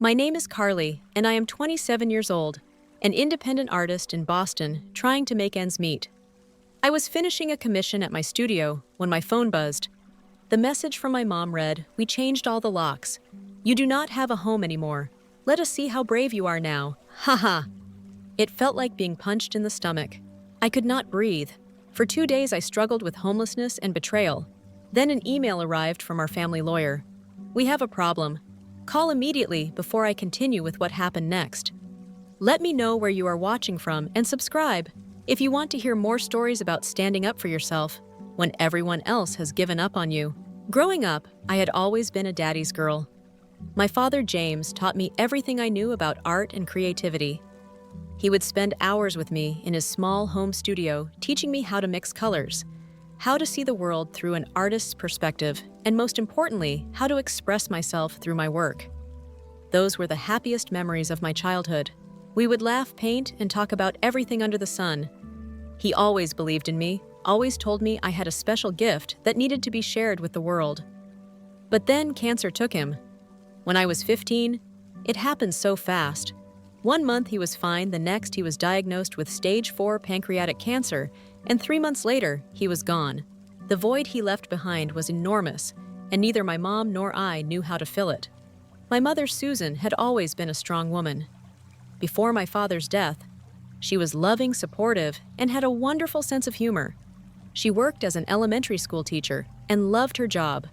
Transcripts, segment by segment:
My name is Carly, and I am 27 years old, an independent artist in Boston trying to make ends meet. I was finishing a commission at my studio when my phone buzzed. The message from my mom read, "We changed all the locks. You do not have a home anymore. Let us see how brave you are now. Haha." It felt like being punched in the stomach. I could not breathe. For 2 days I struggled with homelessness and betrayal. Then an email arrived from our family lawyer. "We have a problem. Call immediately before I continue with what happened next." Let me know where you are watching from and subscribe if you want to hear more stories about standing up for yourself when everyone else has given up on you. Growing up, I had always been a daddy's girl. My father, James, taught me everything I knew about art and creativity. He would spend hours with me in his small home studio teaching me how to mix colors, how to see the world through an artist's perspective, and most importantly, how to express myself through my work. Those were the happiest memories of my childhood. We would laugh, paint, and talk about everything under the sun. He always believed in me, always told me I had a special gift that needed to be shared with the world. But then cancer took him. When I was 15, it happened so fast. 1 month he was fine, the next he was diagnosed with stage 4 pancreatic cancer, and 3 months later, he was gone. The void he left behind was enormous, and neither my mom nor I knew how to fill it. My mother, Susan, had always been a strong woman. Before my father's death, she was loving, supportive, and had a wonderful sense of humor. She worked as an elementary school teacher and loved her job.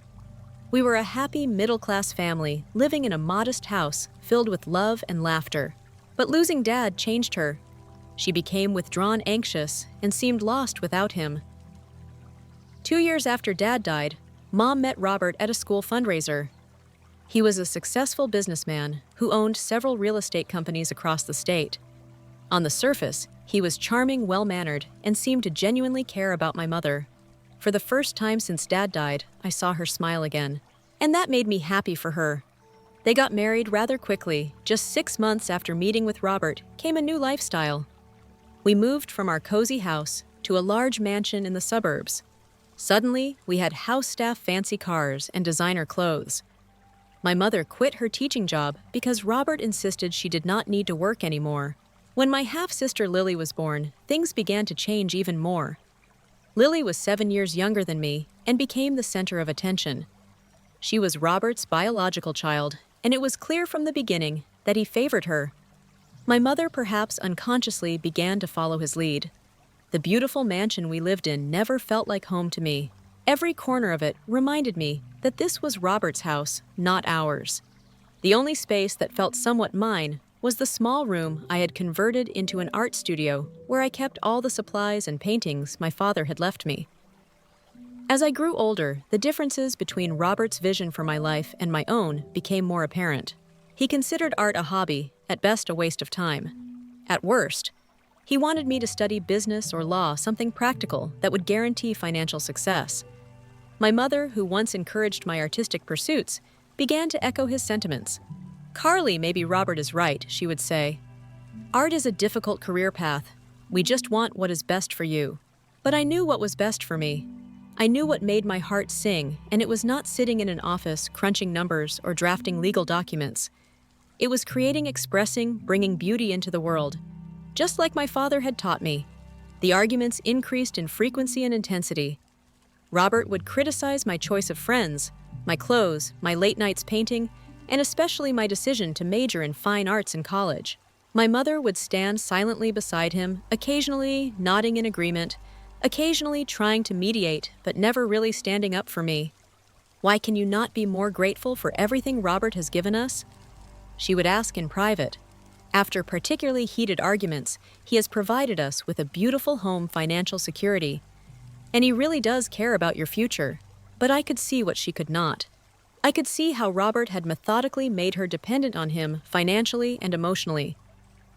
We were a happy middle-class family living in a modest house filled with love and laughter. But losing Dad changed her. She became withdrawn, anxious, and seemed lost without him. 2 years after Dad died, Mom met Robert at a school fundraiser. He was a successful businessman who owned several real estate companies across the state. On the surface, he was charming, well-mannered, and seemed to genuinely care about my mother. For the first time since Dad died, I saw her smile again, and that made me happy for her. They got married rather quickly. Just 6 months after meeting with Robert came a new lifestyle. We moved from our cozy house to a large mansion in the suburbs. Suddenly, we had house staff, fancy cars, and designer clothes. My mother quit her teaching job because Robert insisted she did not need to work anymore. When my half-sister Lily was born, things began to change even more. Lily was 7 years younger than me and became the center of attention. She was Robert's biological child, and it was clear from the beginning that he favored her. My mother perhaps unconsciously began to follow his lead. The beautiful mansion we lived in never felt like home to me. Every corner of it reminded me that this was Robert's house, not ours. The only space that felt somewhat mine was the small room I had converted into an art studio where I kept all the supplies and paintings my father had left me. As I grew older, the differences between Robert's vision for my life and my own became more apparent. He considered art a hobby, at best a waste of time. At worst, he wanted me to study business or law, something practical that would guarantee financial success. My mother, who once encouraged my artistic pursuits, began to echo his sentiments. "Carly, maybe Robert is right," she would say. "Art is a difficult career path. We just want what is best for you." But I knew what was best for me. I knew what made my heart sing, and it was not sitting in an office crunching numbers or drafting legal documents. It was creating, expressing, bringing beauty into the world. Just like my father had taught me. The arguments increased in frequency and intensity. Robert would criticize my choice of friends, my clothes, my late nights painting, and especially my decision to major in fine arts in college. My mother would stand silently beside him, occasionally nodding in agreement, occasionally trying to mediate, but never really standing up for me. "Why can you not be more grateful for everything Robert has given us?" She would ask in private. After particularly heated arguments, he has provided us with a beautiful home, financial security. And he really does care about your future. But I could see what she could not. I could see how Robert had methodically made her dependent on him financially and emotionally.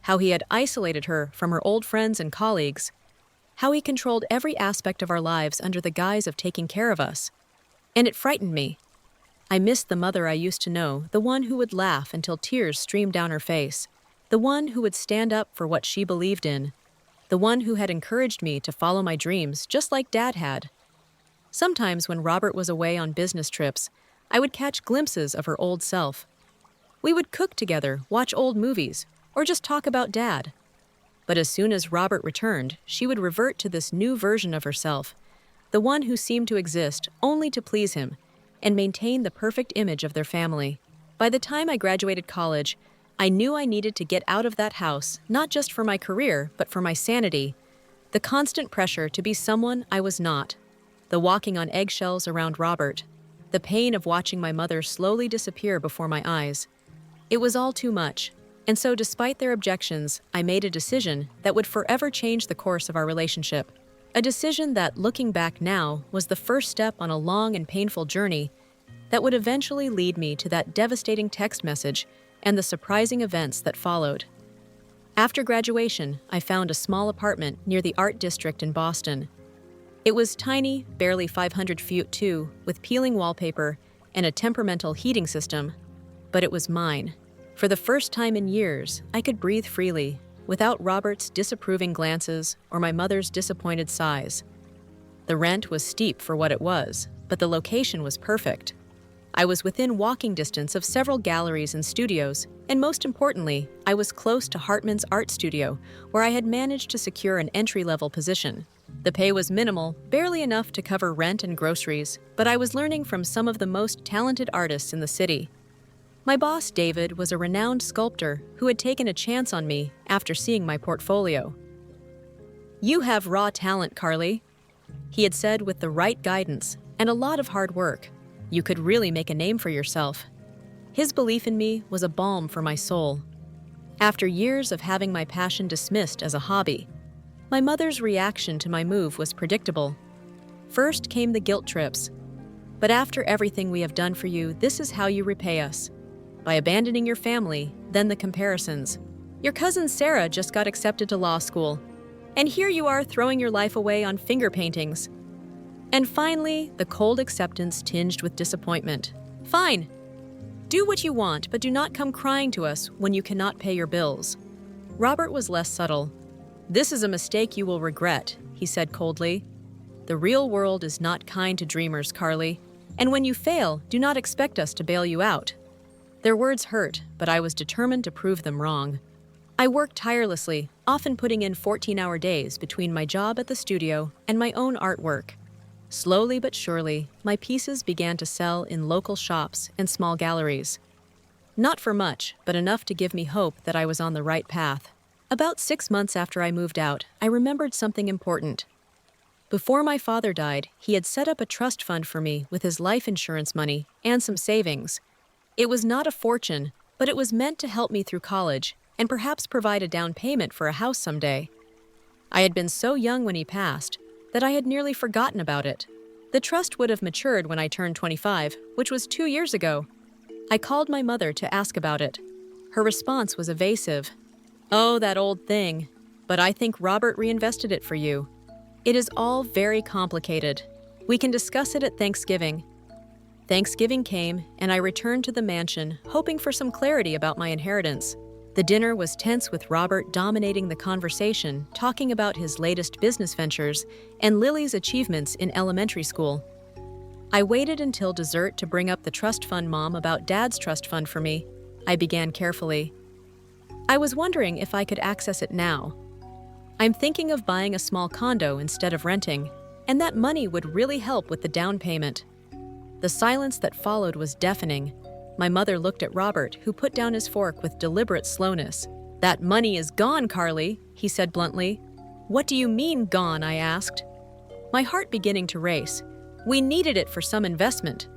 How he had isolated her from her old friends and colleagues. How he controlled every aspect of our lives under the guise of taking care of us. And it frightened me. I missed the mother I used to know, the one who would laugh until tears streamed down her face. The one who would stand up for what she believed in. The one who had encouraged me to follow my dreams, just like Dad had. Sometimes when Robert was away on business trips, I would catch glimpses of her old self. We would cook together, watch old movies, or just talk about Dad. But as soon as Robert returned, she would revert to this new version of herself, the one who seemed to exist only to please him and maintain the perfect image of their family. By the time I graduated college, I knew I needed to get out of that house, not just for my career, but for my sanity. The constant pressure to be someone I was not, the walking on eggshells around Robert, the pain of watching my mother slowly disappear before my eyes. It was all too much, and so despite their objections, I made a decision that would forever change the course of our relationship. A decision that, looking back now, was the first step on a long and painful journey that would eventually lead me to that devastating text message and the surprising events that followed. After graduation, I found a small apartment near the art district in Boston. It was tiny, barely 500 feet too, with peeling wallpaper and a temperamental heating system, but it was mine. For the first time in years, I could breathe freely, without Robert's disapproving glances or my mother's disappointed sighs. The rent was steep for what it was, but the location was perfect. I was within walking distance of several galleries and studios, and most importantly, I was close to Hartman's art studio, where I had managed to secure an entry-level position. The pay was minimal, barely enough to cover rent and groceries, but I was learning from some of the most talented artists in the city. My boss, David, was a renowned sculptor who had taken a chance on me after seeing my portfolio. "You have raw talent, Carly," he had said with the right guidance and a lot of hard work. "You could really make a name for yourself." His belief in me was a balm for my soul. After years of having my passion dismissed as a hobby, my mother's reaction to my move was predictable. First came the guilt trips. "But after everything we have done for you, this is how you repay us. By abandoning your family, then the comparisons. Your cousin Sarah just got accepted to law school, and here you are throwing your life away on finger paintings." And finally, the cold acceptance tinged with disappointment. "Fine. Do what you want, but do not come crying to us when you cannot pay your bills." Robert was less subtle. "This is a mistake you will regret," he said coldly. "The real world is not kind to dreamers, Carly, and when you fail, do not expect us to bail you out." Their words hurt, but I was determined to prove them wrong. I worked tirelessly, often putting in 14-hour days between my job at the studio and my own artwork. Slowly but surely, my pieces began to sell in local shops and small galleries. Not for much, but enough to give me hope that I was on the right path. About 6 months after I moved out, I remembered something important. Before my father died, he had set up a trust fund for me with his life insurance money and some savings. It was not a fortune, but it was meant to help me through college and perhaps provide a down payment for a house someday. I had been so young when he passed that I had nearly forgotten about it. The trust would have matured when I turned 25, which was 2 years ago. I called my mother to ask about it. Her response was evasive. "Oh, that old thing. But I think Robert reinvested it for you. It is all very complicated. We can discuss it at Thanksgiving." Thanksgiving came, and I returned to the mansion, hoping for some clarity about my inheritance. The dinner was tense with Robert dominating the conversation, talking about his latest business ventures and Lily's achievements in elementary school. I waited until dessert to bring up the trust fund mom about Dad's trust fund for me. I began carefully. "I was wondering if I could access it now. I'm thinking of buying a small condo instead of renting, and that money would really help with the down payment." The silence that followed was deafening. My mother looked at Robert, who put down his fork with deliberate slowness. "That money is gone, Carly," he said bluntly. "What do you mean, gone?" I asked. My heart beginning to race. "We needed it for some investment."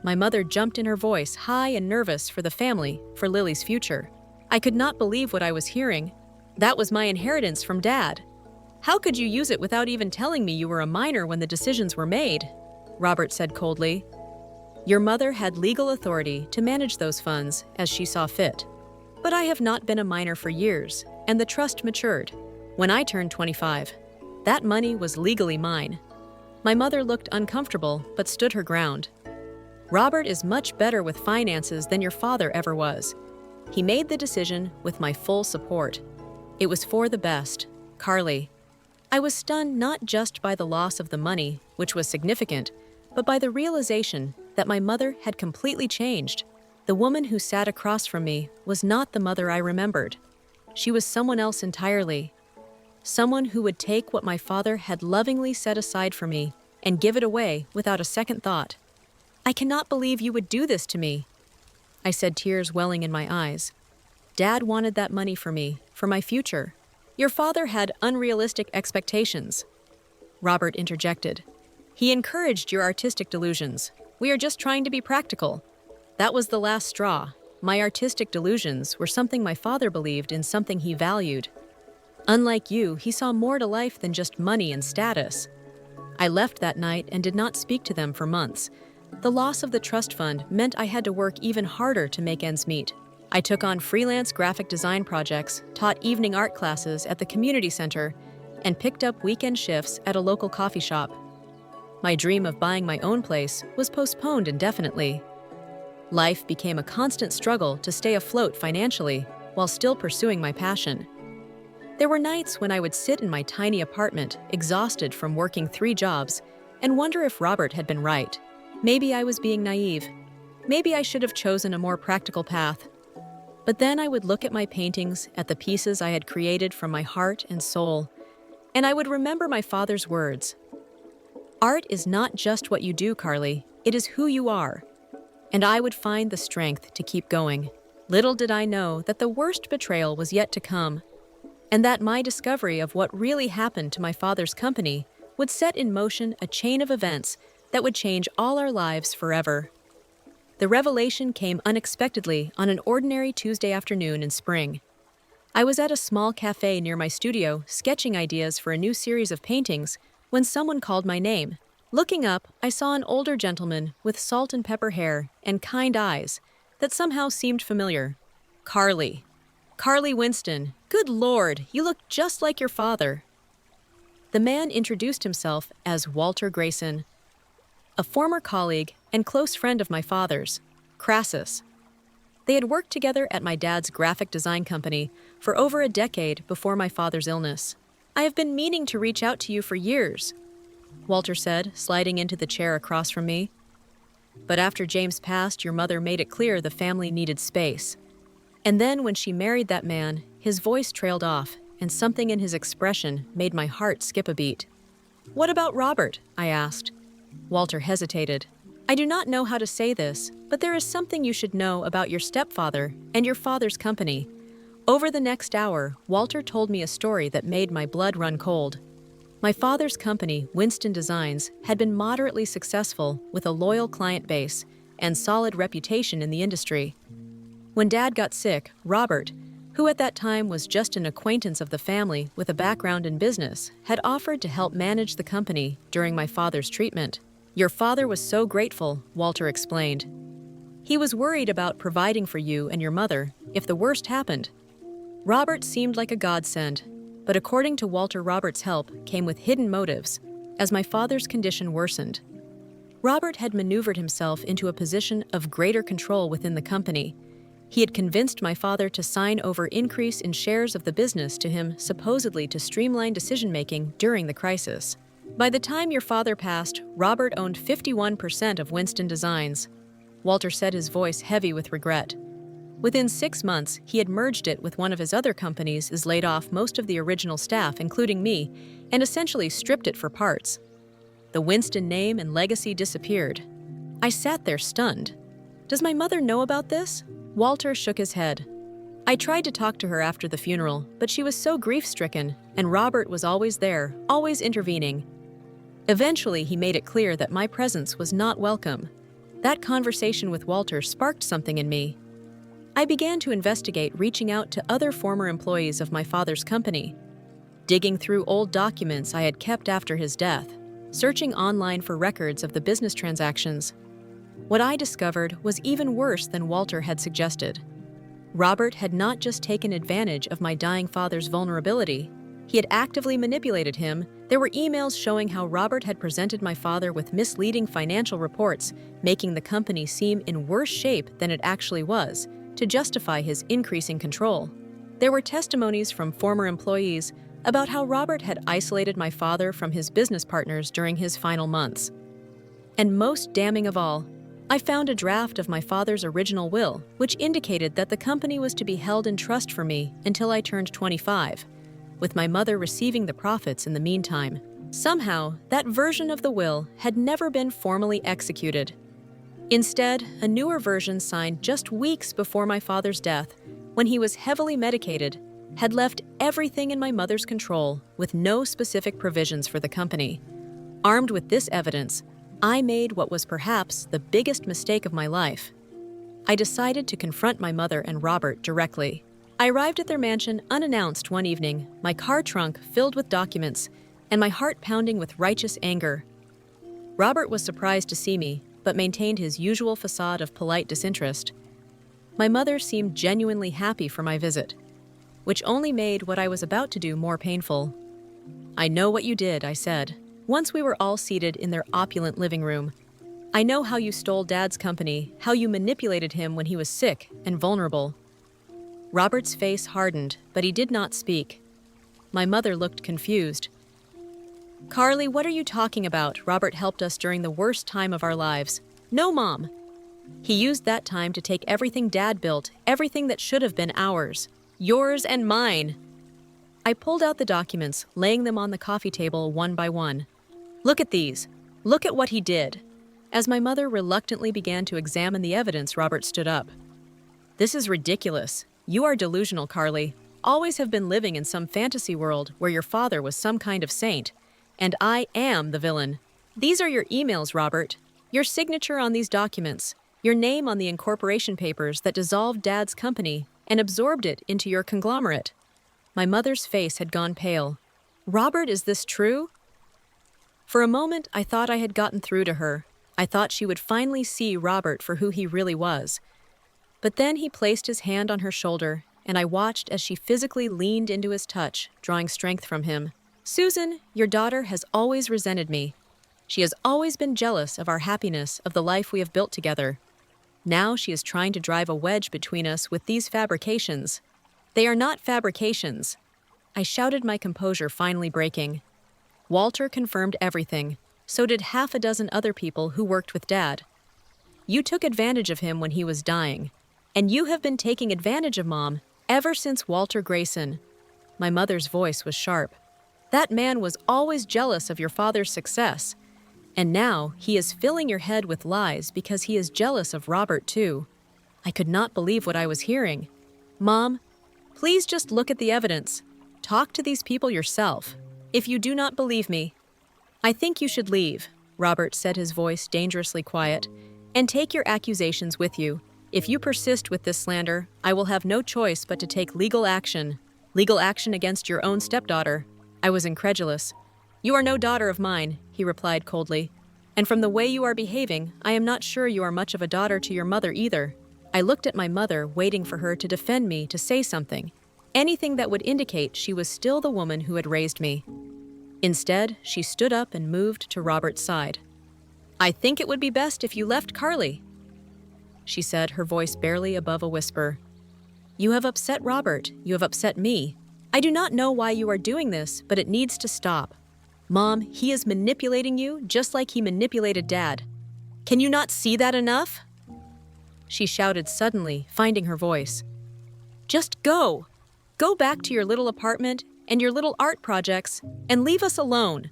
My mother jumped in her voice, high and nervous for the family, for Lily's future. I could not believe what I was hearing. "That was my inheritance from Dad. How could you use it without even telling me you were a minor when the decisions were made?" Robert said coldly. "Your mother had legal authority to manage those funds as she saw fit. But I have not been a minor for years, and the trust matured. When I turned 25, that money was legally mine." My mother looked uncomfortable, but stood her ground. "Robert is much better with finances than your father ever was. He made the decision with my full support. It was for the best, Carly." I was stunned not just by the loss of the money, which was significant, but by the realization that my mother had completely changed. The woman who sat across from me was not the mother I remembered. She was someone else entirely. Someone who would take what my father had lovingly set aside for me and give it away without a second thought. "I cannot believe you would do this to me," I said, tears welling in my eyes. "Dad wanted that money for me, for my future. Your father had unrealistic expectations," Robert interjected. "He encouraged your artistic delusions. We are just trying to be practical." That was the last straw. My artistic delusions were something my father believed in, something he valued. Unlike you, he saw more to life than just money and status. I left that night and did not speak to them for months. The loss of the trust fund meant I had to work even harder to make ends meet. I took on freelance graphic design projects, taught evening art classes at the community center, and picked up weekend shifts at a local coffee shop. My dream of buying my own place was postponed indefinitely. Life became a constant struggle to stay afloat financially while still pursuing my passion. There were nights when I would sit in my tiny apartment, exhausted from working 3 jobs, and wonder if Robert had been right. Maybe I was being naive. Maybe I should have chosen a more practical path. But then I would look at my paintings, at the pieces I had created from my heart and soul, and I would remember my father's words. "Art is not just what you do, Carly. It is who you are." And I would find the strength to keep going. Little did I know that the worst betrayal was yet to come, and that my discovery of what really happened to my father's company would set in motion a chain of events that would change all our lives forever. The revelation came unexpectedly on an ordinary Tuesday afternoon in spring. I was at a small cafe near my studio, sketching ideas for a new series of paintings, when someone called my name. Looking up, I saw an older gentleman with salt and pepper hair and kind eyes that somehow seemed familiar. "Carly. Carly Winston. Good Lord, you look just like your father." The man introduced himself as Walter Grayson, a former colleague and close friend of my father's, Crassus. They had worked together at my dad's graphic design company for over a decade before my father's illness. "I have been meaning to reach out to you for years," Walter said, sliding into the chair across from me. "But after James passed, your mother made it clear the family needed space. And then when she married that man, his voice trailed off, and something in his expression made my heart skip a beat." "What about Robert?" I asked. Walter hesitated. "I do not know how to say this, but there is something you should know about your stepfather and your father's company." Over the next hour, Walter told me a story that made my blood run cold. My father's company, Winston Designs, had been moderately successful with a loyal client base and solid reputation in the industry. When Dad got sick, Robert, who at that time was just an acquaintance of the family with a background in business, had offered to help manage the company during my father's treatment. "Your father was so grateful," Walter explained. "He was worried about providing for you and your mother if the worst happened." Robert seemed like a godsend, but according to Walter, Robert's help came with hidden motives as my father's condition worsened. Robert had maneuvered himself into a position of greater control within the company. He had convinced my father to sign over increase in shares of the business to him, supposedly to streamline decision-making during the crisis. "By the time your father passed, Robert owned 51% of Winston Designs," Walter said, his voice heavy with regret. "Within 6 months, he had merged it with one of his other companies, has laid off most of the original staff, including me, and essentially stripped it for parts. The Winston name and legacy disappeared." I sat there stunned. "Does my mother know about this?" Walter shook his head. "I tried to talk to her after the funeral, but she was so grief-stricken, and Robert was always there, always intervening. Eventually, he made it clear that my presence was not welcome. That conversation with Walter sparked something in me. I began to investigate, reaching out to other former employees of my father's company, digging through old documents I had kept after his death, searching online for records of the business transactions. What I discovered was even worse than Walter had suggested. Robert had not just taken advantage of my dying father's vulnerability, he had actively manipulated him. There were emails showing how Robert had presented my father with misleading financial reports, making the company seem in worse shape than it actually was, to justify his increasing control. There were testimonies from former employees about how Robert had isolated my father from his business partners during his final months. And most damning of all, I found a draft of my father's original will, which indicated that the company was to be held in trust for me until I turned 25, with my mother receiving the profits in the meantime. Somehow, that version of the will had never been formally executed. Instead, a newer version signed just weeks before my father's death, when he was heavily medicated, had left everything in my mother's control with no specific provisions for the company. Armed with this evidence, I made what was perhaps the biggest mistake of my life. I decided to confront my mother and Robert directly. I arrived at their mansion unannounced one evening, my car trunk filled with documents, and my heart pounding with righteous anger. Robert was surprised to see me, but maintained his usual facade of polite disinterest. My mother seemed genuinely happy for my visit, which only made what I was about to do more painful. "I know what you did," I said, once we were all seated in their opulent living room. "I know how you stole Dad's company, how you manipulated him when he was sick and vulnerable." Robert's face hardened, but he did not speak. My mother looked confused. "Carly, what are you talking about? Robert helped us during the worst time of our lives." "No, Mom. He used that time to take everything Dad built, everything that should have been ours. Yours and mine." I pulled out the documents, laying them on the coffee table one by one. "Look at these. Look at what he did." As my mother reluctantly began to examine the evidence, Robert stood up. "This is ridiculous. You are delusional, Carly. Always have been living in some fantasy world where your father was some kind of saint. And I am the villain. These are your emails, Robert. Your signature on these documents. Your name on the incorporation papers that dissolved Dad's company and absorbed it into your conglomerate." My mother's face had gone pale. "Robert, is this true?" For a moment, I thought I had gotten through to her. I thought she would finally see Robert for who he really was. But then he placed his hand on her shoulder, and I watched as she physically leaned into his touch, drawing strength from him. "Susan, your daughter has always resented me. She has always been jealous of our happiness, of the life we have built together. Now she is trying to drive a wedge between us with these fabrications. They are not fabrications." I shouted, my composure finally breaking. Walter confirmed everything. So did half a dozen other people who worked with Dad. "You took advantage of him when he was dying. And you have been taking advantage of Mom ever since Walter Grayson." My mother's voice was sharp. "That man was always jealous of your father's success. And now he is filling your head with lies because he is jealous of Robert too." I could not believe what I was hearing. "Mom, please just look at the evidence. Talk to these people yourself. If you do not believe me, I think you should leave," Robert said, his voice dangerously quiet, "and take your accusations with you. If you persist with this slander, I will have no choice but to take legal action. Legal action against your own stepdaughter." I was incredulous. "You are no daughter of mine," he replied coldly. "And from the way you are behaving, I am not sure you are much of a daughter to your mother either." I looked at my mother, waiting for her to defend me, to say something. Anything that would indicate she was still the woman who had raised me. Instead, she stood up and moved to Robert's side. "I think it would be best if you left Carly," she said, her voice barely above a whisper. "You have upset Robert. You have upset me. I do not know why you are doing this, but it needs to stop. Mom, he is manipulating you just like he manipulated Dad. Can you not see that enough?" She shouted suddenly, finding her voice. "Just go. Go back to your little apartment and your little art projects and leave us alone."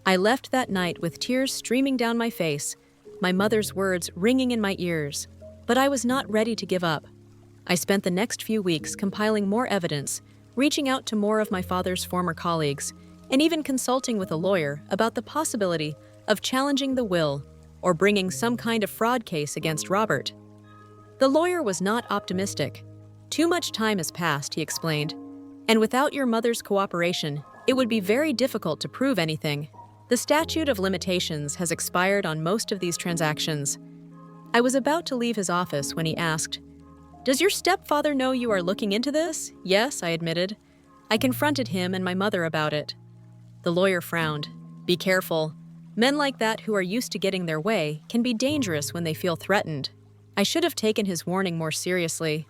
I left that night with tears streaming down my face, my mother's words ringing in my ears, but I was not ready to give up. I spent the next few weeks compiling more evidence, reaching out to more of my father's former colleagues, and even consulting with a lawyer about the possibility of challenging the will or bringing some kind of fraud case against Robert. The lawyer was not optimistic. "Too much time has passed," he explained, "and without your mother's cooperation, it would be very difficult to prove anything. The statute of limitations has expired on most of these transactions." I was about to leave his office when he asked, "Does your stepfather know you are looking into this?" "Yes," I admitted. I confronted him and my mother about it. The lawyer frowned. "Be careful. Men like that who are used to getting their way can be dangerous when they feel threatened." I should have taken his warning more seriously.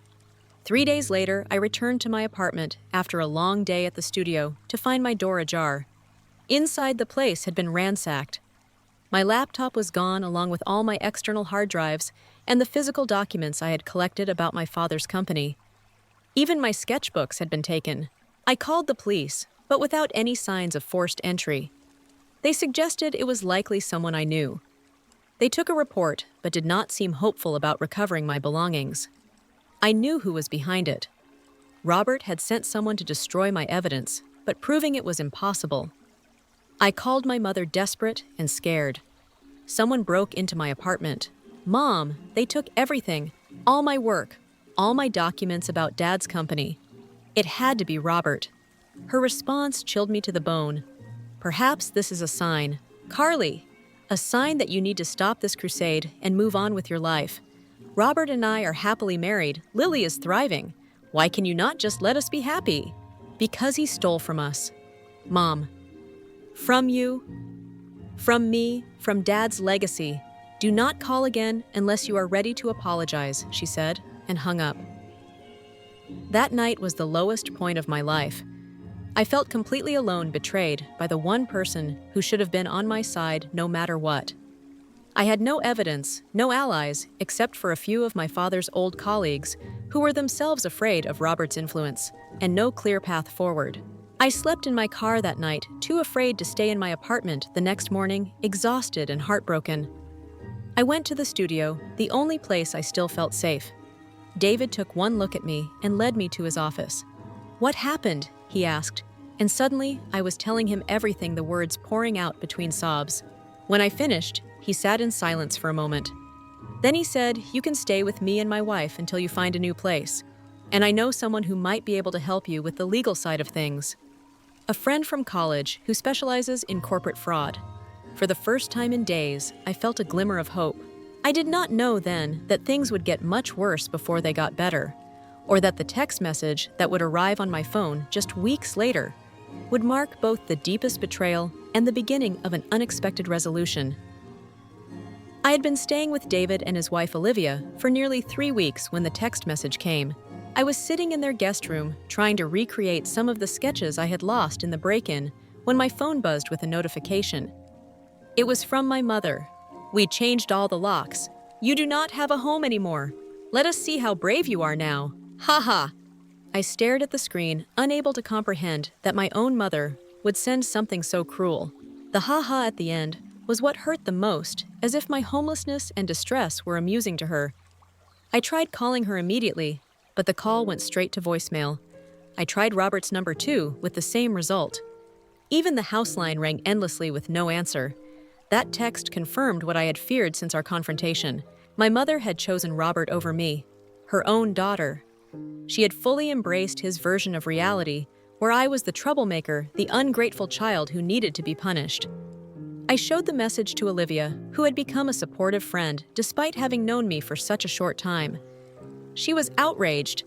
3 days later, I returned to my apartment after a long day at the studio to find my door ajar. Inside, the place had been ransacked. My laptop was gone along with all my external hard drives and the physical documents I had collected about my father's company. Even my sketchbooks had been taken. I called the police, but without any signs of forced entry. They suggested it was likely someone I knew. They took a report, but did not seem hopeful about recovering my belongings. I knew who was behind it. Robert had sent someone to destroy my evidence, but proving it was impossible. I called my mother desperate and scared. Someone broke into my apartment. "Mom, they took everything, all my work, all my documents about Dad's company." It had to be Robert. Her response chilled me to the bone. "Perhaps this is a sign. Carly, a sign that you need to stop this crusade and move on with your life. Robert and I are happily married. Lily is thriving. Why can you not just let us be happy?" "Because he stole from us. Mom. From you, from me, from Dad's legacy. Do not call again unless you are ready to apologize," she said, and hung up. That night was the lowest point of my life. I felt completely alone, betrayed by the one person who should have been on my side no matter what. I had no evidence, no allies, except for a few of my father's old colleagues who were themselves afraid of Robert's influence, and no clear path forward. I slept in my car that night, too afraid to stay in my apartment the next morning, exhausted and heartbroken. I went to the studio, the only place I still felt safe. David took one look at me and led me to his office. "What happened?" he asked, and suddenly I was telling him everything, the words pouring out between sobs. When I finished, he sat in silence for a moment. Then he said, "You can stay with me and my wife until you find a new place. And I know someone who might be able to help you with the legal side of things. A friend from college who specializes in corporate fraud." For the first time in days, I felt a glimmer of hope. I did not know then that things would get much worse before they got better, or that the text message that would arrive on my phone just weeks later would mark both the deepest betrayal and the beginning of an unexpected resolution. I had been staying with David and his wife Olivia for nearly 3 weeks when the text message came. I was sitting in their guest room trying to recreate some of the sketches I had lost in the break-in when my phone buzzed with a notification. It was from my mother. "We changed all the locks. You do not have a home anymore. Let us see how brave you are now. Ha ha." I stared at the screen, unable to comprehend that my own mother would send something so cruel. The ha ha at the end was what hurt the most, as if my homelessness and distress were amusing to her. I tried calling her immediately, but the call went straight to voicemail. I tried Robert's number too, with the same result. Even the house line rang endlessly with no answer. That text confirmed what I had feared since our confrontation. My mother had chosen Robert over me, her own daughter. She had fully embraced his version of reality, where I was the troublemaker, the ungrateful child who needed to be punished. I showed the message to Olivia, who had become a supportive friend despite having known me for such a short time. She was outraged.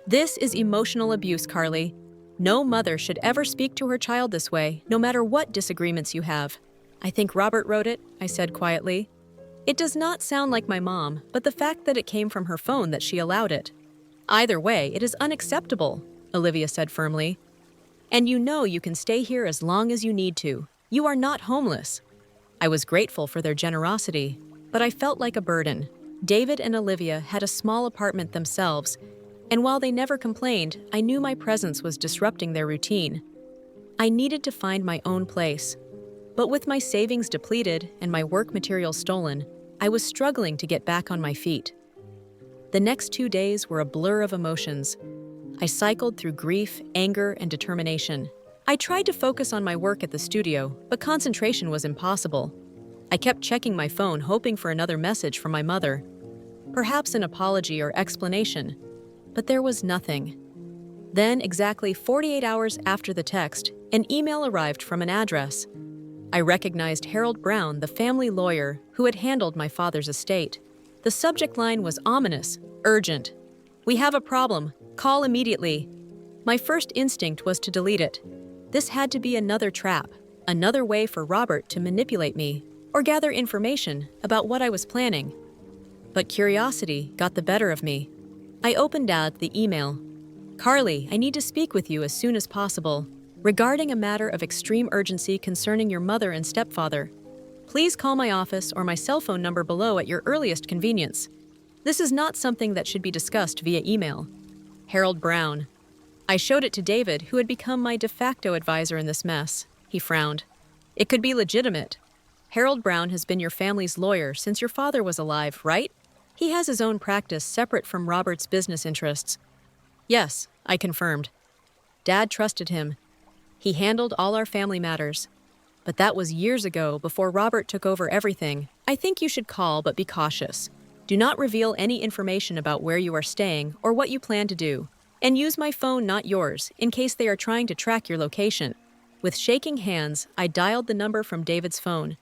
"This is emotional abuse, Carly. No mother should ever speak to her child this way, no matter what disagreements you have." "I think Robert wrote it," I said quietly. "It does not sound like my mom, but the fact that it came from her phone that she allowed it." "Either way, it is unacceptable," Olivia said firmly. "And you know you can stay here as long as you need to. You are not homeless." I was grateful for their generosity, but I felt like a burden. David and Olivia had a small apartment themselves, and while they never complained, I knew my presence was disrupting their routine. I needed to find my own place. But with my savings depleted and my work materials stolen, I was struggling to get back on my feet. The next 2 days were a blur of emotions. I cycled through grief, anger, and determination. I tried to focus on my work at the studio, but concentration was impossible. I kept checking my phone, hoping for another message from my mother. Perhaps an apology or explanation, but there was nothing. Then, exactly 48 hours after the text, an email arrived from an address. I recognized Harold Brown, the family lawyer who had handled my father's estate. The subject line was ominous, urgent. "We have a problem. Call immediately." My first instinct was to delete it. This had to be another trap, another way for Robert to manipulate me or gather information about what I was planning. But curiosity got the better of me. I opened out the email. "Carly, I need to speak with you as soon as possible, regarding a matter of extreme urgency concerning your mother and stepfather." Please call my office or my cell phone number below at your earliest convenience. This is not something that should be discussed via email. Harold Brown. I showed it to David, who had become my de facto advisor in this mess. He frowned. It could be legitimate. Harold Brown has been your family's lawyer since your father was alive, right? He has his own practice separate from Robert's business interests. Yes, I confirmed. Dad trusted him. He handled all our family matters. But that was years ago, before Robert took over everything. I think you should call, but be cautious. Do not reveal any information about where you are staying or what you plan to do. And use my phone, not yours, in case they are trying to track your location. With shaking hands, I dialed the number from David's phone.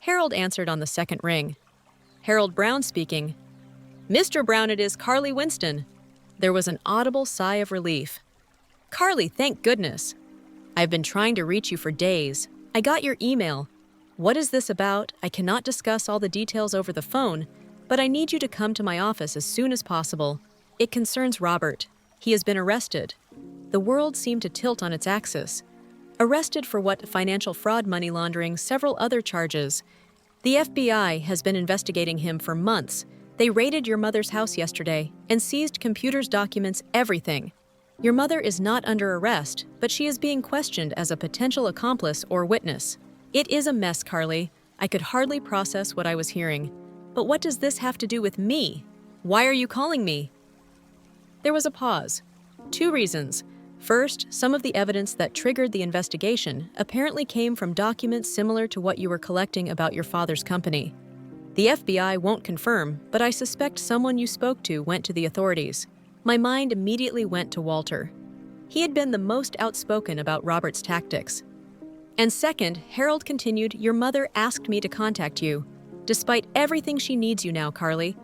Harold answered on the second ring. Harold Brown speaking. Mr. Brown, it is Carly Winston. There was an audible sigh of relief. Carly, thank goodness. I've been trying to reach you for days. I got your email. What is this about? I cannot discuss all the details over the phone, but I need you to come to my office as soon as possible. It concerns Robert. He has been arrested. The world seemed to tilt on its axis. Arrested for what? Financial fraud, money laundering, several other charges. The FBI has been investigating him for months. They raided your mother's house yesterday and seized computers, documents, everything. Your mother is not under arrest, but she is being questioned as a potential accomplice or witness. It is a mess, Carly. I could hardly process what I was hearing. But what does this have to do with me? Why are you calling me? There was a pause. 2 reasons. First, some of the evidence that triggered the investigation apparently came from documents similar to what you were collecting about your father's company. The FBI won't confirm, but I suspect someone you spoke to went to the authorities. My mind immediately went to Walter. He had been the most outspoken about Robert's tactics. And second, Harold continued, your mother asked me to contact you. Despite everything, she needs you now, Carly.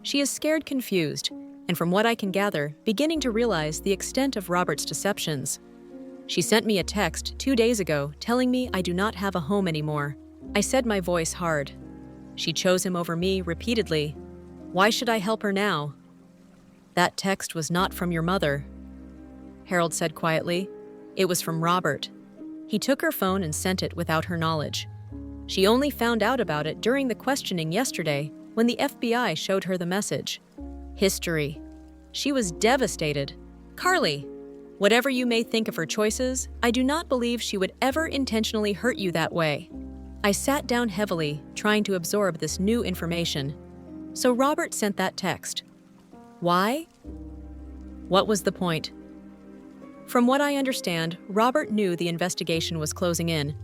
She is scared, confused, and from what I can gather, beginning to realize the extent of Robert's deceptions. She sent me a text 2 days ago telling me I do not have a home anymore. I said, my voice hard. She chose him over me repeatedly. Why should I help her now? That text was not from your mother, Harold said quietly. It was from Robert. He took her phone and sent it without her knowledge. She only found out about it during the questioning yesterday when the FBI showed her the message. History. She was devastated. Carly, whatever you may think of her choices, I do not believe she would ever intentionally hurt you that way. I sat down heavily, trying to absorb this new information. So Robert sent that text. Why? What was the point? From what I understand, Robert knew the investigation was closing in.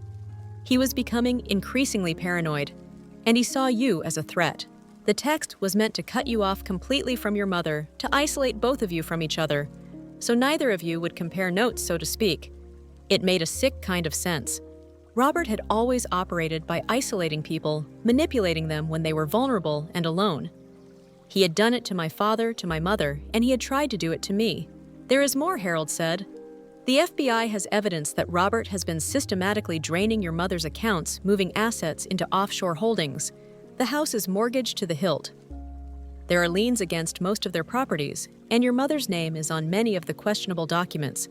He was becoming increasingly paranoid, and he saw you as a threat. The text was meant to cut you off completely from your mother, to isolate both of you from each other, so neither of you would compare notes, so to speak. It made a sick kind of sense. Robert had always operated by isolating people, manipulating them when they were vulnerable and alone. He had done it to my father, to my mother, and he had tried to do it to me. There is more, Harold said. The FBI has evidence that Robert has been systematically draining your mother's accounts, moving assets into offshore holdings. The house is mortgaged to the hilt. There are liens against most of their properties, and your mother's name is on many of the questionable documents,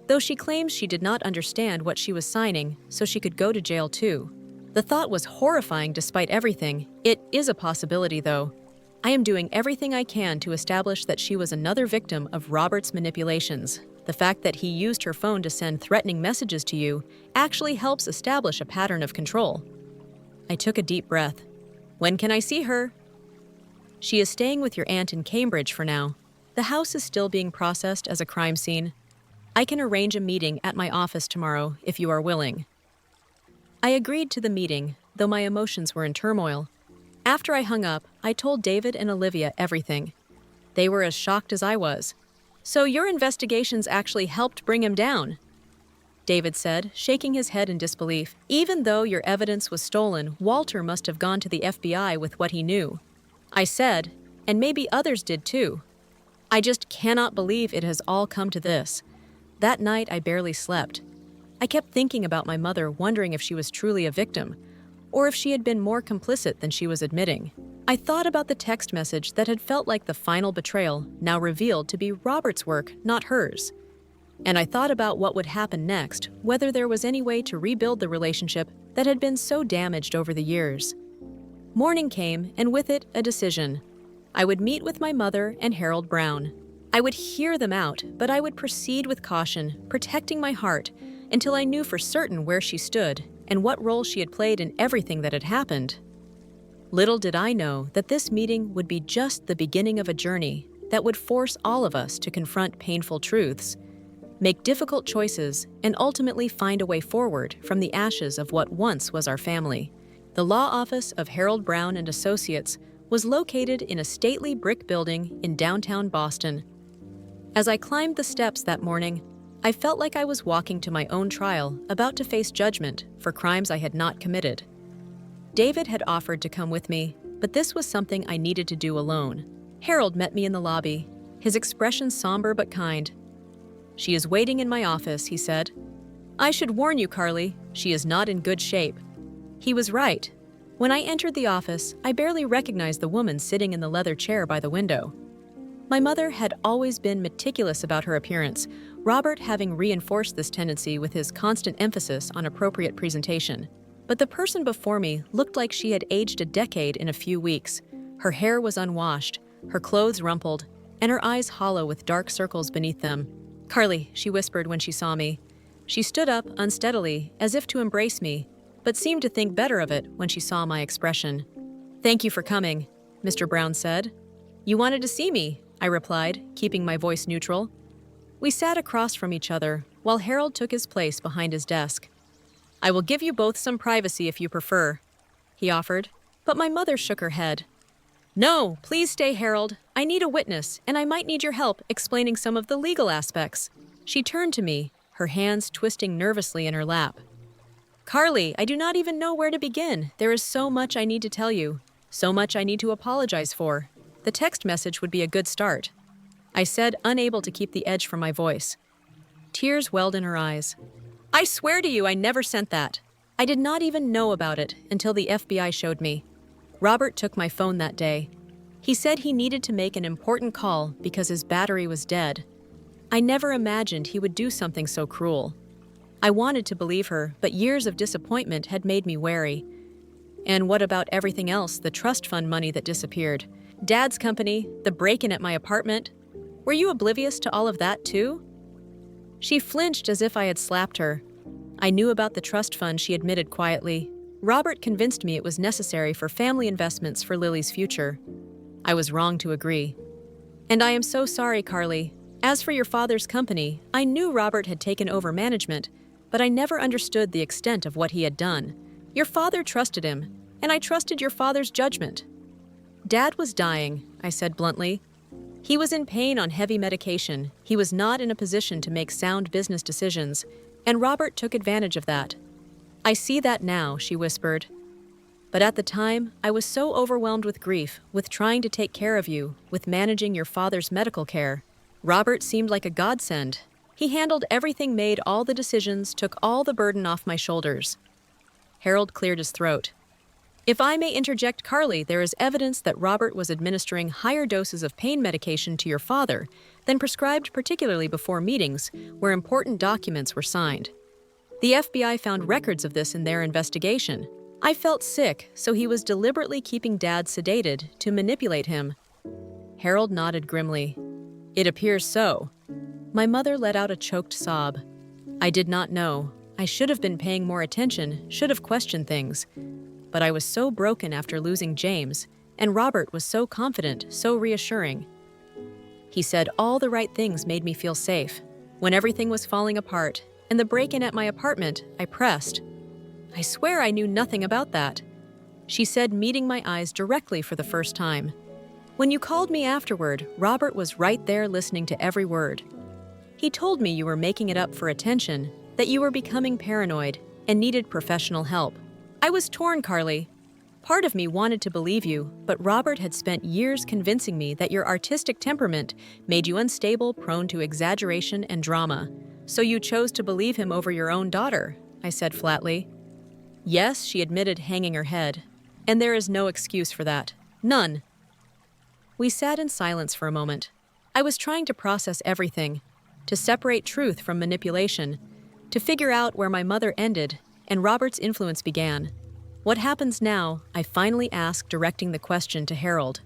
though she claims she did not understand what she was signing, so she could go to jail too. The thought was horrifying despite everything. It is a possibility, though. I am doing everything I can to establish that she was another victim of Robert's manipulations. The fact that he used her phone to send threatening messages to you actually helps establish a pattern of control. I took a deep breath. When can I see her? She is staying with your aunt in Cambridge for now. The house is still being processed as a crime scene. I can arrange a meeting at my office tomorrow if you are willing. I agreed to the meeting, though my emotions were in turmoil. After I hung up, I told David and Olivia everything. They were as shocked as I was. So your investigations actually helped bring him down, David said, shaking his head in disbelief. Even though your evidence was stolen, Walter must have gone to the FBI with what he knew. I said, and maybe others did too. I just cannot believe it has all come to this. That night I barely slept. I kept thinking about my mother, wondering if she was truly a victim, or if she had been more complicit than she was admitting. I thought about the text message that had felt like the final betrayal, now revealed to be Robert's work, not hers. And I thought about what would happen next, whether there was any way to rebuild the relationship that had been so damaged over the years. Morning came, and with it, a decision. I would meet with my mother and Harold Brown. I would hear them out, but I would proceed with caution, protecting my heart, until I knew for certain where she stood and what role she had played in everything that had happened. Little did I know that this meeting would be just the beginning of a journey that would force all of us to confront painful truths, make difficult choices, and ultimately find a way forward from the ashes of what once was our family. The law office of Harold Brown and Associates was located in a stately brick building in downtown Boston. As I climbed the steps that morning, I felt like I was walking to my own trial, about to face judgment for crimes I had not committed. David had offered to come with me, but this was something I needed to do alone. Harold met me in the lobby, his expression somber but kind. "She is waiting in my office," he said. "I should warn you, Carly, she is not in good shape." He was right. When I entered the office, I barely recognized the woman sitting in the leather chair by the window. My mother had always been meticulous about her appearance, Robert having reinforced this tendency with his constant emphasis on appropriate presentation. But the person before me looked like she had aged a decade in a few weeks. Her hair was unwashed, her clothes rumpled, and her eyes hollow with dark circles beneath them. "Carly," she whispered when she saw me. She stood up unsteadily, as if to embrace me, but seemed to think better of it when she saw my expression. "Thank you for coming," Mr. Brown said. "You wanted to see me," I replied, keeping my voice neutral. We sat across from each other, while Harold took his place behind his desk. "I will give you both some privacy if you prefer," he offered, but my mother shook her head. "No, please stay, Harold. I need a witness, and I might need your help explaining some of the legal aspects." She turned to me, her hands twisting nervously in her lap. "Carly, I do not even know where to begin. There is so much I need to tell you, so much I need to apologize for. The text message would be a good start," I said, unable to keep the edge from my voice. Tears welled in her eyes. "I swear to you I never sent that. I did not even know about it until the FBI showed me. Robert took my phone that day. He said he needed to make an important call because his battery was dead. I never imagined he would do something so cruel. I wanted to believe her, but years of disappointment had made me wary. And what about everything else, the trust fund money that disappeared? Dad's company, the break-in at my apartment. Were you oblivious to all of that too?" She flinched as if I had slapped her. I knew about the trust fund, she admitted quietly. Robert convinced me it was necessary for family investments for Lily's future. I was wrong to agree. "And I am so sorry, Carly. As for your father's company, I knew Robert had taken over management, but I never understood the extent of what he had done. Your father trusted him, and I trusted your father's judgment." "Dad was dying," I said bluntly. "He was in pain on heavy medication. He was not in a position to make sound business decisions, and Robert took advantage of that." "I see that now," she whispered. "But at the time, I was so overwhelmed with grief, with trying to take care of you, with managing your father's medical care. Robert seemed like a godsend. He handled everything, made all the decisions, took all the burden off my shoulders." Harold cleared his throat. "If I may interject, Carly, there is evidence that Robert was administering higher doses of pain medication to your father than prescribed, particularly before meetings where important documents were signed. The FBI found records of this in their investigation. I felt sick, so he was deliberately keeping Dad sedated to manipulate him." Harold nodded grimly. "It appears so." My mother let out a choked sob. "I did not know. I should have been paying more attention, should have questioned things. But I was so broken after losing James, and Robert was so confident, so reassuring. He said all the right things, made me feel safe. When everything was falling apart, and the break-in at my apartment, I pressed. I swear I knew nothing about that," she said, meeting my eyes directly for the first time. "When you called me afterward, Robert was right there listening to every word. He told me you were making it up for attention, that you were becoming paranoid, and needed professional help. I was torn, Carly. Part of me wanted to believe you, but Robert had spent years convincing me that your artistic temperament made you unstable, prone to exaggeration and drama. So you chose to believe him over your own daughter," I said flatly. "Yes," she admitted, hanging her head. "And there is no excuse for that. None." We sat in silence for a moment. I was trying to process everything, to separate truth from manipulation, to figure out where my mother ended and Robert's influence began. What happens now? I finally asked, directing the question to Harold.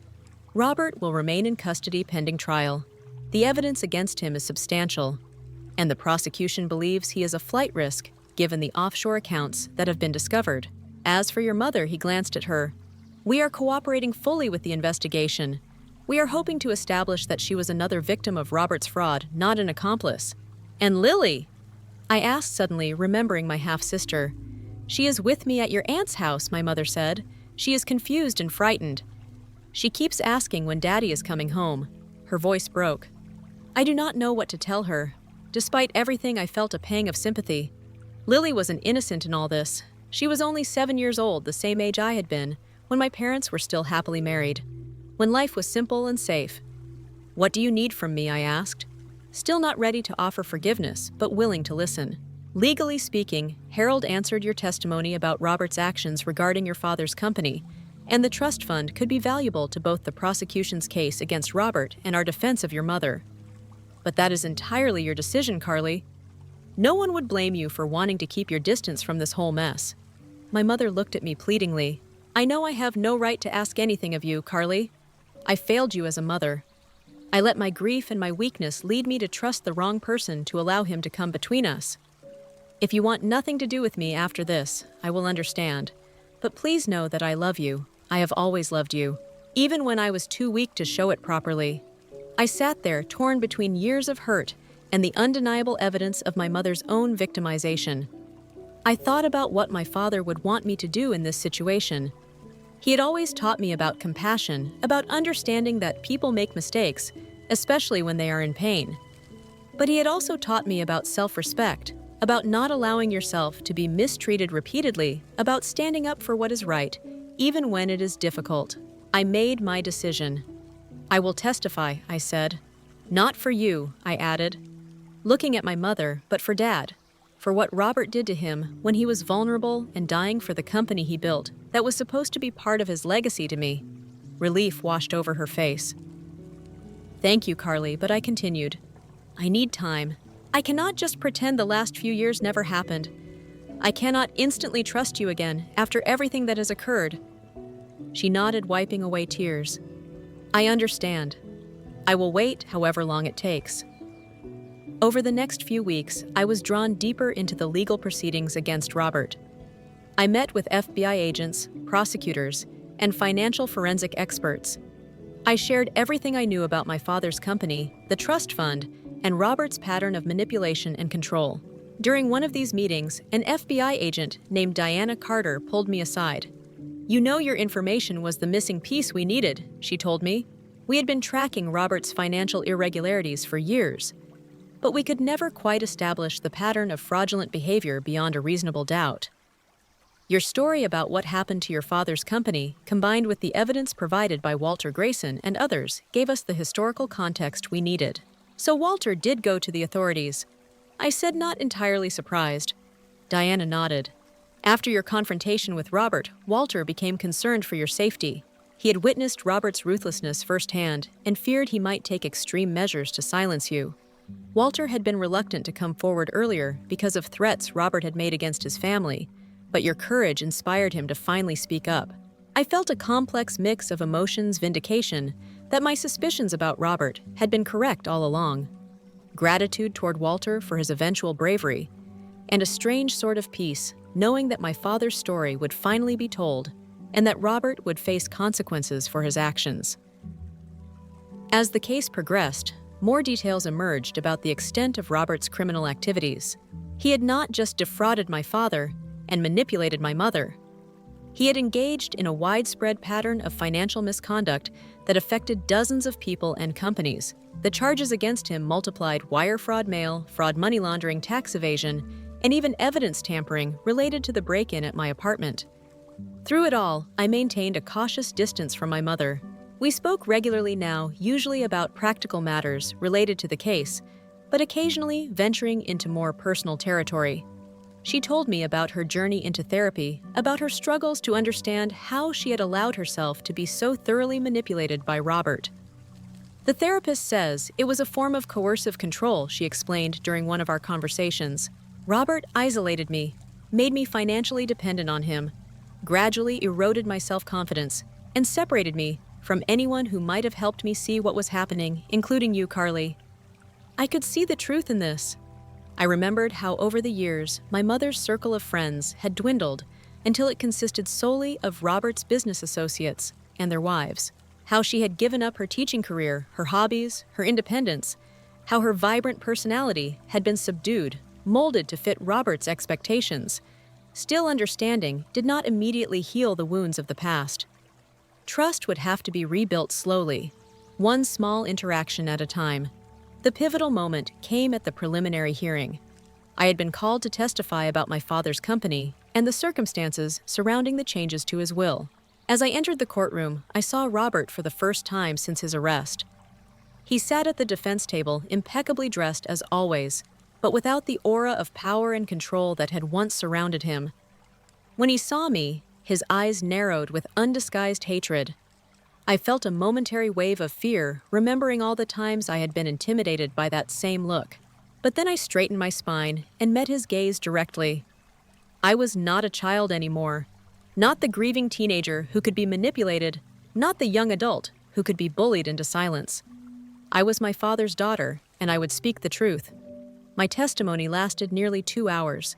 Robert will remain in custody pending trial. The evidence against him is substantial, and the prosecution believes he is a flight risk given the offshore accounts that have been discovered. As for your mother, he glanced at her. We are cooperating fully with the investigation. We are hoping to establish that she was another victim of Robert's fraud, not an accomplice. And Lily? I asked suddenly, remembering my half-sister. She is with me at your aunt's house, my mother said. She is confused and frightened. She keeps asking when Daddy is coming home. Her voice broke. I do not know what to tell her. Despite everything, I felt a pang of sympathy. Lily was an innocent in all this. She was only 7 years old, the same age I had been, when my parents were still happily married, when life was simple and safe. What do you need from me? I asked, still not ready to offer forgiveness, but willing to listen. Legally speaking, Harold answered your testimony about Robert's actions regarding your father's company, and the trust fund could be valuable to both the prosecution's case against Robert and our defense of your mother. But that is entirely your decision, Carly. No one would blame you for wanting to keep your distance from this whole mess. My mother looked at me pleadingly. I know I have no right to ask anything of you, Carly. I failed you as a mother. I let my grief and my weakness lead me to trust the wrong person to allow him to come between us. If you want nothing to do with me after this, I will understand. But please know that I love you. I have always loved you, even when I was too weak to show it properly. I sat there, torn between years of hurt and the undeniable evidence of my mother's own victimization. I thought about what my father would want me to do in this situation. He had always taught me about compassion, about understanding that people make mistakes, especially when they are in pain. But he had also taught me about self-respect, about not allowing yourself to be mistreated repeatedly, about standing up for what is right, even when it is difficult. I made my decision. I will testify, I said. Not for you, I added, looking at my mother, but for Dad, for what Robert did to him when he was vulnerable and dying for the company he built that was supposed to be part of his legacy to me. Relief washed over her face. Thank you, Carly, but I continued. I need time. I cannot just pretend the last few years never happened. I cannot instantly trust you again after everything that has occurred. She nodded, wiping away tears. I understand. I will wait however long it takes. Over the next few weeks, I was drawn deeper into the legal proceedings against Robert. I met with FBI agents, prosecutors, and financial forensic experts. I shared everything I knew about my father's company, the trust fund, and Robert's pattern of manipulation and control. During one of these meetings, an FBI agent named Diana Carter pulled me aside. You know, your information was the missing piece we needed, she told me. We had been tracking Robert's financial irregularities for years, but we could never quite establish the pattern of fraudulent behavior beyond a reasonable doubt. Your story about what happened to your father's company, combined with the evidence provided by Walter Grayson and others, gave us the historical context we needed. So Walter did go to the authorities. I said, not entirely surprised. Diana nodded. After your confrontation with Robert, Walter became concerned for your safety. He had witnessed Robert's ruthlessness firsthand and feared he might take extreme measures to silence you. Walter had been reluctant to come forward earlier because of threats Robert had made against his family, but your courage inspired him to finally speak up. I felt a complex mix of emotions, vindication, that my suspicions about Robert had been correct all along, gratitude toward Walter for his eventual bravery, and a strange sort of peace, knowing that my father's story would finally be told and that Robert would face consequences for his actions. As the case progressed, more details emerged about the extent of Robert's criminal activities. He had not just defrauded my father and manipulated my mother. He had engaged in a widespread pattern of financial misconduct that affected dozens of people and companies. The charges against him multiplied wire fraud, mail fraud, money laundering, tax evasion, and even evidence tampering related to the break-in at my apartment. Through it all, I maintained a cautious distance from my mother. We spoke regularly now, usually about practical matters related to the case, but occasionally venturing into more personal territory. She told me about her journey into therapy, about her struggles to understand how she had allowed herself to be so thoroughly manipulated by Robert. The therapist says it was a form of coercive control, she explained during one of our conversations. Robert isolated me. made me financially dependent on him, gradually eroded my self-confidence, and separated me from anyone who might have helped me see what was happening, including you, Carly. I could see the truth in this. I remembered how over the years, my mother's circle of friends had dwindled until it consisted solely of Robert's business associates and their wives. How she had given up her teaching career, her hobbies, her independence. How her vibrant personality had been subdued, molded to fit Robert's expectations. Still understanding did not immediately heal the wounds of the past. Trust would have to be rebuilt slowly, one small interaction at a time. The pivotal moment came at the preliminary hearing. I had been called to testify about my father's company and the circumstances surrounding the changes to his will. As I entered the courtroom, I saw Robert for the first time since his arrest. He sat at the defense table, impeccably dressed as always, but without the aura of power and control that had once surrounded him. When he saw me, his eyes narrowed with undisguised hatred. I felt a momentary wave of fear, remembering all the times I had been intimidated by that same look. But then I straightened my spine and met his gaze directly. I was not a child anymore. Not the grieving teenager who could be manipulated, not the young adult who could be bullied into silence. I was my father's daughter, and I would speak the truth. My testimony lasted nearly 2 hours.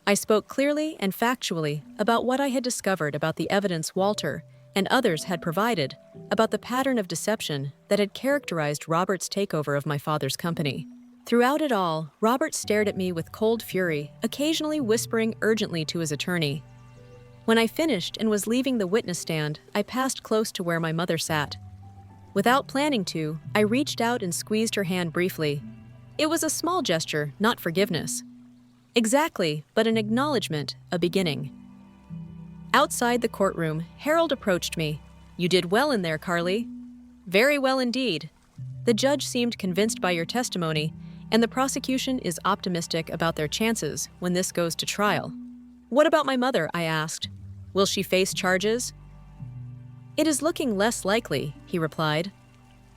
I spoke clearly and factually about what I had discovered about the evidence Walter and others had provided about the pattern of deception that had characterized Robert's takeover of my father's company. Throughout it all, Robert stared at me with cold fury, occasionally whispering urgently to his attorney. When I finished and was leaving the witness stand, I passed close to where my mother sat. Without planning to, I reached out and squeezed her hand briefly. It was a small gesture, not forgiveness. Exactly, but an acknowledgement, a beginning. Outside the courtroom, Harold approached me. "You did well in there, Carly." "Very well indeed. The judge seemed convinced by your testimony, and the prosecution is optimistic about their chances when this goes to trial." "What about my mother?" I asked. "Will she face charges?" "It is looking less likely," he replied.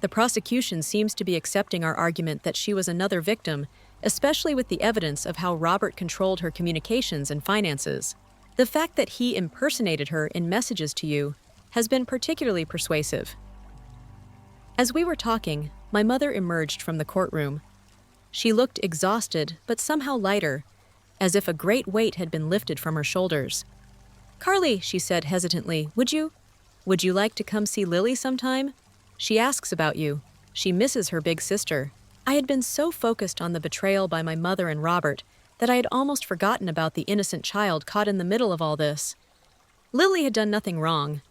"The prosecution seems to be accepting our argument that she was another victim, especially with the evidence of how Robert controlled her communications and finances. The fact that he impersonated her in messages to you has been particularly persuasive." As we were talking, my mother emerged from the courtroom. She looked exhausted, but somehow lighter, as if a great weight had been lifted from her shoulders. "Carly," she said hesitantly, would you like to come see Lily sometime? She asks about you. She misses her big sister." I had been so focused on the betrayal by my mother and Robert that I had almost forgotten about the innocent child caught in the middle of all this. Lily had done nothing wrong.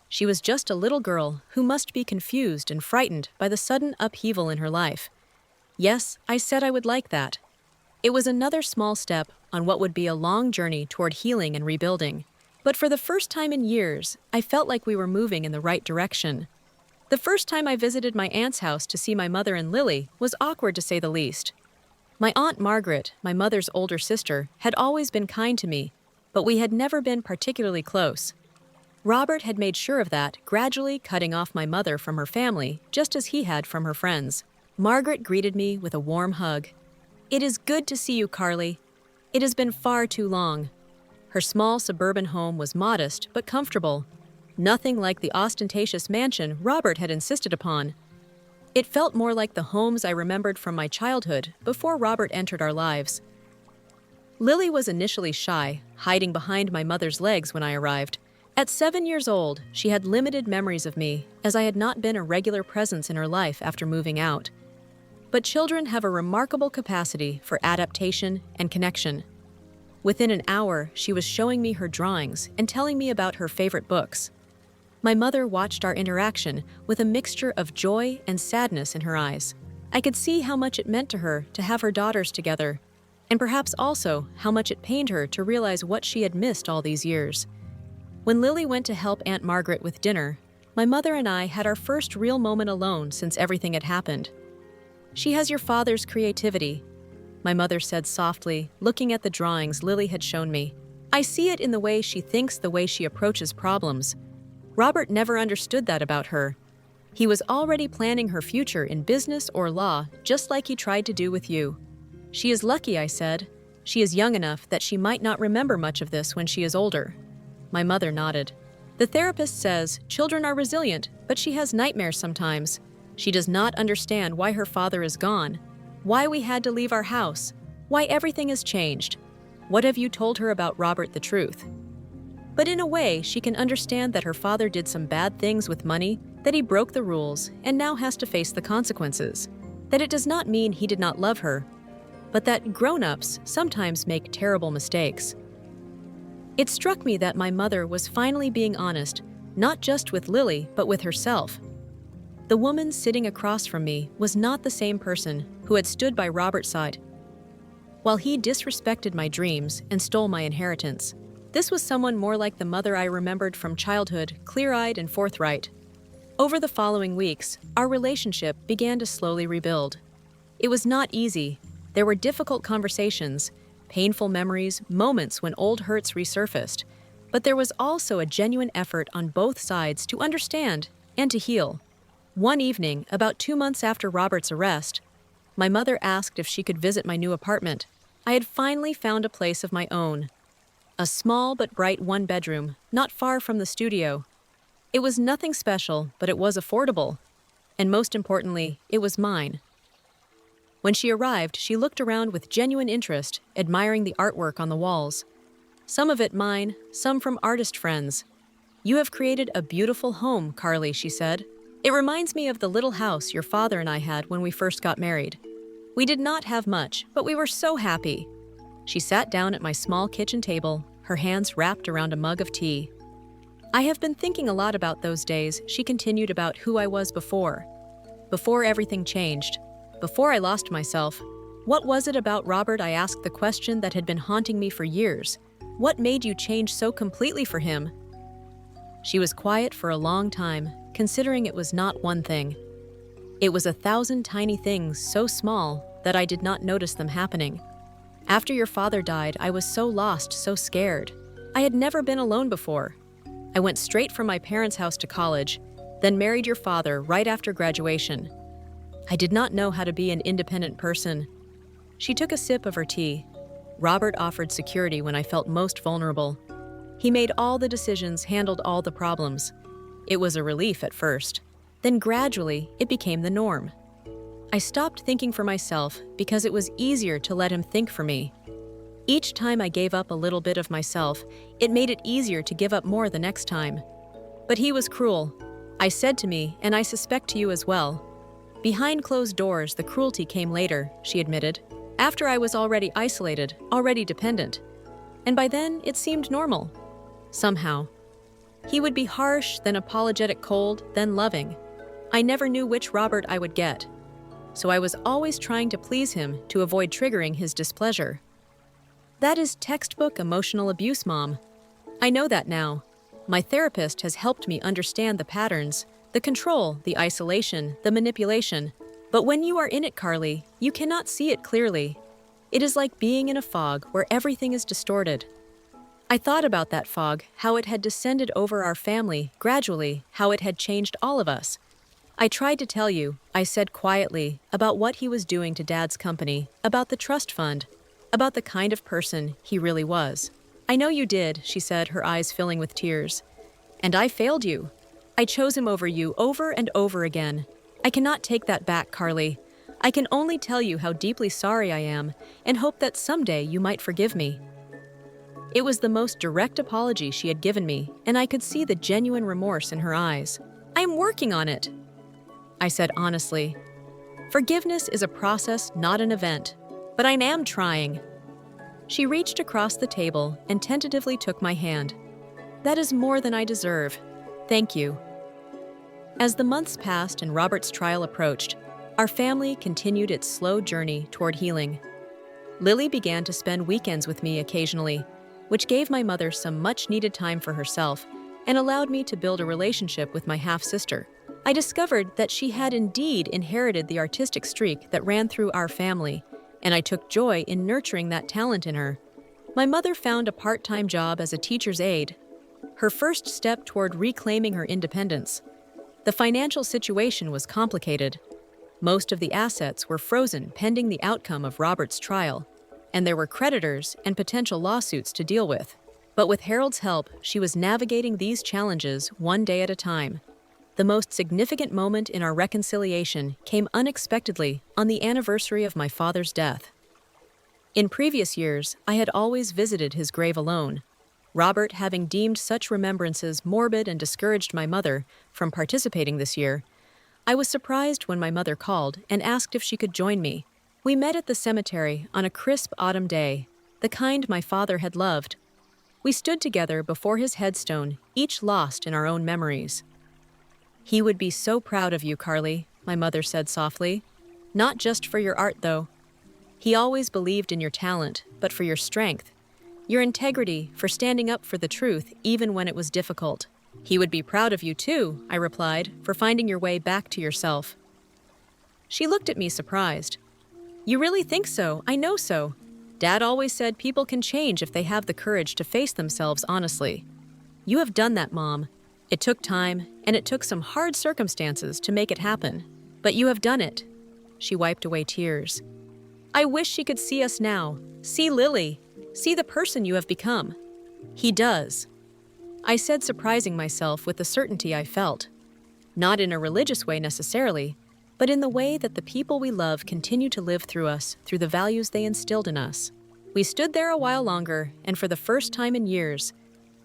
She was just a little girl who must be confused and frightened by the sudden upheaval in her life. Yes, I said I would like that. It was another small step on what would be a long journey toward healing and rebuilding. But for the first time in years, I felt like we were moving in the right direction. The first time I visited my aunt's house to see my mother and Lily was awkward to say the least. My Aunt Margaret, my mother's older sister, had always been kind to me, but we had never been particularly close. Robert had made sure of that, gradually cutting off my mother from her family, just as he had from her friends. Margaret greeted me with a warm hug. "It is good to see you, Carly. It has been far too long." Her small suburban home was modest but comfortable. Nothing like the ostentatious mansion Robert had insisted upon. It felt more like the homes I remembered from my childhood before Robert entered our lives. Lily was initially shy, hiding behind my mother's legs when I arrived. At 7 years old, she had limited memories of me, as I had not been a regular presence in her life after moving out. But children have a remarkable capacity for adaptation and connection. Within an hour, she was showing me her drawings and telling me about her favorite books. My mother watched our interaction with a mixture of joy and sadness in her eyes. I could see how much it meant to her to have her daughters together, and perhaps also how much it pained her to realize what she had missed all these years. When Lily went to help Aunt Margaret with dinner, my mother and I had our first real moment alone since everything had happened. "She has your father's creativity," my mother said softly, looking at the drawings Lily had shown me. "I see it in the way she thinks, the way she approaches problems. Robert never understood that about her. He was already planning her future in business or law, just like he tried to do with you." "She is lucky," I said. She is young enough that she might not remember much of this when she is older. My mother nodded. The therapist says children are resilient, but she has nightmares sometimes. She does not understand why her father is gone, why we had to leave our house, why everything has changed. What have you told her about Robert the truth? But in a way, she can understand that her father did some bad things with money, that he broke the rules and now has to face the consequences. That it does not mean he did not love her, but that grown-ups sometimes make terrible mistakes. It struck me that my mother was finally being honest, not just with Lily, but with herself. The woman sitting across from me was not the same person who had stood by Robert's side while he disrespected my dreams and stole my inheritance. This was someone more like the mother I remembered from childhood, clear-eyed and forthright. Over the following weeks, our relationship began to slowly rebuild. It was not easy. There were difficult conversations, painful memories, moments when old hurts resurfaced, but there was also a genuine effort on both sides to understand and to heal. One evening, about 2 months after Robert's arrest, my mother asked if she could visit my new apartment. I had finally found a place of my own. A small but bright one-bedroom, not far from the studio. It was nothing special, but it was affordable. And most importantly, it was mine. When she arrived, she looked around with genuine interest, admiring the artwork on the walls. Some of it mine, some from artist friends. "You have created a beautiful home, Carly," she said. "It reminds me of the little house your father and I had when we first got married. We did not have much, but we were so happy." She sat down at my small kitchen table, her hands wrapped around a mug of tea. "I have been thinking a lot about those days," she continued, "about who I was before. Before everything changed. Before I lost myself. What was it about Robert?" I asked the question that had been haunting me for years. "What made you change so completely for him?" She was quiet for a long time, considering it was not one thing. It was 1,000 tiny things so small that I did not notice them happening. After your father died, I was so lost, so scared. I had never been alone before. I went straight from my parents' house to college, then married your father right after graduation. I did not know how to be an independent person. She took a sip of her tea. Robert offered security when I felt most vulnerable. He made all the decisions, handled all the problems. It was a relief at first. Then gradually, it became the norm. I stopped thinking for myself because it was easier to let him think for me. Each time I gave up a little bit of myself, it made it easier to give up more the next time. But he was cruel. I said to me, and I suspect to you as well. Behind closed doors, the cruelty came later, she admitted, after I was already isolated, already dependent. And by then, it seemed normal. Somehow. He would be harsh, then apologetic, cold, then loving. I never knew which Robert I would get. So I was always trying to please him to avoid triggering his displeasure. That is textbook emotional abuse, Mom. I know that now. My therapist has helped me understand the patterns, the control, the isolation, the manipulation. But when you are in it, Carly, you cannot see it clearly. It is like being in a fog where everything is distorted. I thought about that fog, how it had descended over our family, gradually, how it had changed all of us. I tried to tell you, I said quietly, about what he was doing to Dad's company, about the trust fund, about the kind of person he really was. "I know you did," she said, her eyes filling with tears. "And I failed you. I chose him over you over and over again. I cannot take that back, Carly. I can only tell you how deeply sorry I am and hope that someday you might forgive me." It was the most direct apology she had given me, and I could see the genuine remorse in her eyes. "I am working on it," I said honestly. "Forgiveness is a process, not an event, but I am trying." She reached across the table and tentatively took my hand. "That is more than I deserve. Thank you." As the months passed and Robert's trial approached, our family continued its slow journey toward healing. Lily began to spend weekends with me occasionally, which gave my mother some much-needed time for herself and allowed me to build a relationship with my half-sister. I discovered that she had indeed inherited the artistic streak that ran through our family, and I took joy in nurturing that talent in her. My mother found a part-time job as a teacher's aide, her first step toward reclaiming her independence. The financial situation was complicated. Most of the assets were frozen pending the outcome of Robert's trial. and there were creditors and potential lawsuits to deal with. But with Harold's help, she was navigating these challenges one day at a time. The most significant moment in our reconciliation came unexpectedly on the anniversary of my father's death. In previous years, I had always visited his grave alone, Robert having deemed such remembrances morbid and discouraged my mother from participating this year. I was surprised when my mother called and asked if she could join me. We met at the cemetery on a crisp autumn day, the kind my father had loved. We stood together before his headstone, each lost in our own memories. "He would be so proud of you, Carly," my mother said softly. "Not just for your art, though. He always believed in your talent, but for your strength, your integrity, for standing up for the truth even when it was difficult. He would be proud of you too," I replied, "for finding your way back to yourself." She looked at me surprised. "You really think so? I know so. Dad always said people can change if they have the courage to face themselves honestly. You have done that, Mom. It took time, and it took some hard circumstances to make it happen. But you have done it." She wiped away tears. "I wish she could see us now. See Lily. See the person you have become." "He does," I said, surprising myself with the certainty I felt. Not in a religious way necessarily, but in the way that the people we love continue to live through us, through the values they instilled in us. We stood there a while longer, and for the first time in years,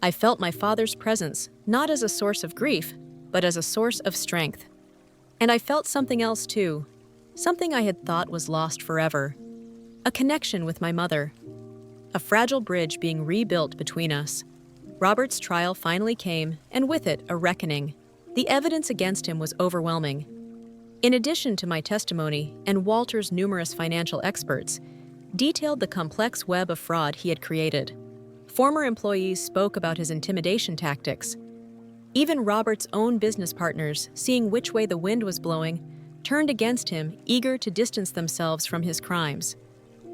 I felt my father's presence not as a source of grief, but as a source of strength. And I felt something else too, something I had thought was lost forever. A connection with my mother. A fragile bridge being rebuilt between us. Robert's trial finally came, and with it, a reckoning. The evidence against him was overwhelming. In addition to my testimony and Walter's numerous financial experts, detailed the complex web of fraud he had created. Former employees spoke about his intimidation tactics. Even Robert's own business partners, seeing which way the wind was blowing, turned against him, eager to distance themselves from his crimes.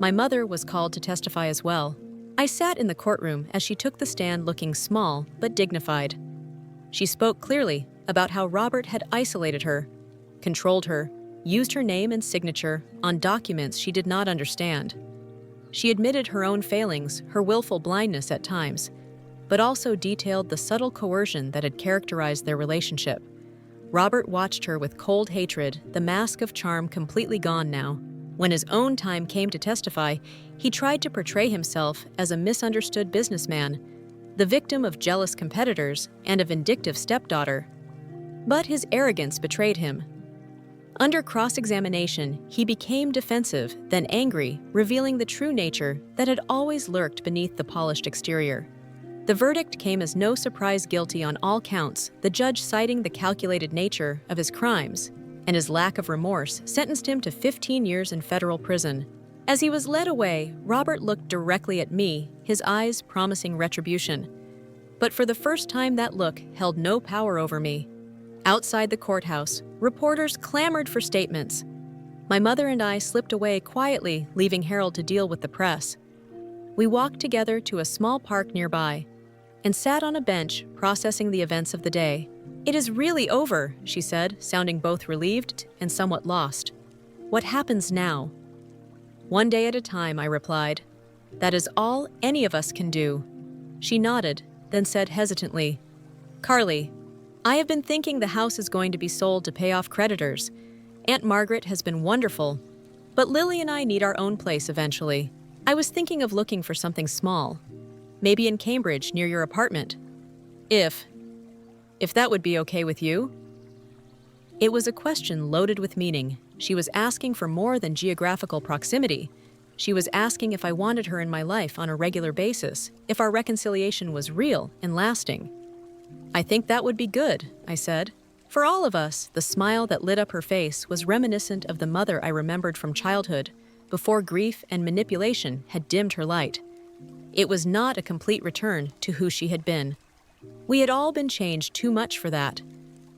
My mother was called to testify as well. I sat in the courtroom as she took the stand, looking small but dignified. She spoke clearly about how Robert had isolated her, controlled her, used her name and signature on documents she did not understand. She admitted her own failings, her willful blindness at times, but also detailed the subtle coercion that had characterized their relationship. Robert watched her with cold hatred, the mask of charm completely gone now. When his own time came to testify, he tried to portray himself as a misunderstood businessman, the victim of jealous competitors and a vindictive stepdaughter. But his arrogance betrayed him. Under cross-examination, he became defensive, then angry, revealing the true nature that had always lurked beneath the polished exterior. The verdict came as no surprise: guilty on all counts, the judge citing the calculated nature of his crimes and his lack of remorse sentenced him to 15 years in federal prison. As he was led away, Robert looked directly at me, his eyes promising retribution. But for the first time, that look held no power over me. Outside the courthouse, reporters clamored for statements. My mother and I slipped away quietly, leaving Harold to deal with the press. We walked together to a small park nearby and sat on a bench, processing the events of the day. "It is really over," she said, sounding both relieved and somewhat lost. "What happens now?" "One day at a time," I replied. "That is all any of us can do." She nodded, then said hesitantly, "Carly, I have been thinking the house is going to be sold to pay off creditors. Aunt Margaret has been wonderful, but Lily and I need our own place eventually. I was thinking of looking for something small, maybe in Cambridge near your apartment. If that would be okay with you?" It was a question loaded with meaning. She was asking for more than geographical proximity. She was asking if I wanted her in my life on a regular basis, if our reconciliation was real and lasting. "I think that would be good," I said. For all of us, the smile that lit up her face was reminiscent of the mother I remembered from childhood, before grief and manipulation had dimmed her light. It was not a complete return to who she had been. We had all been changed too much for that.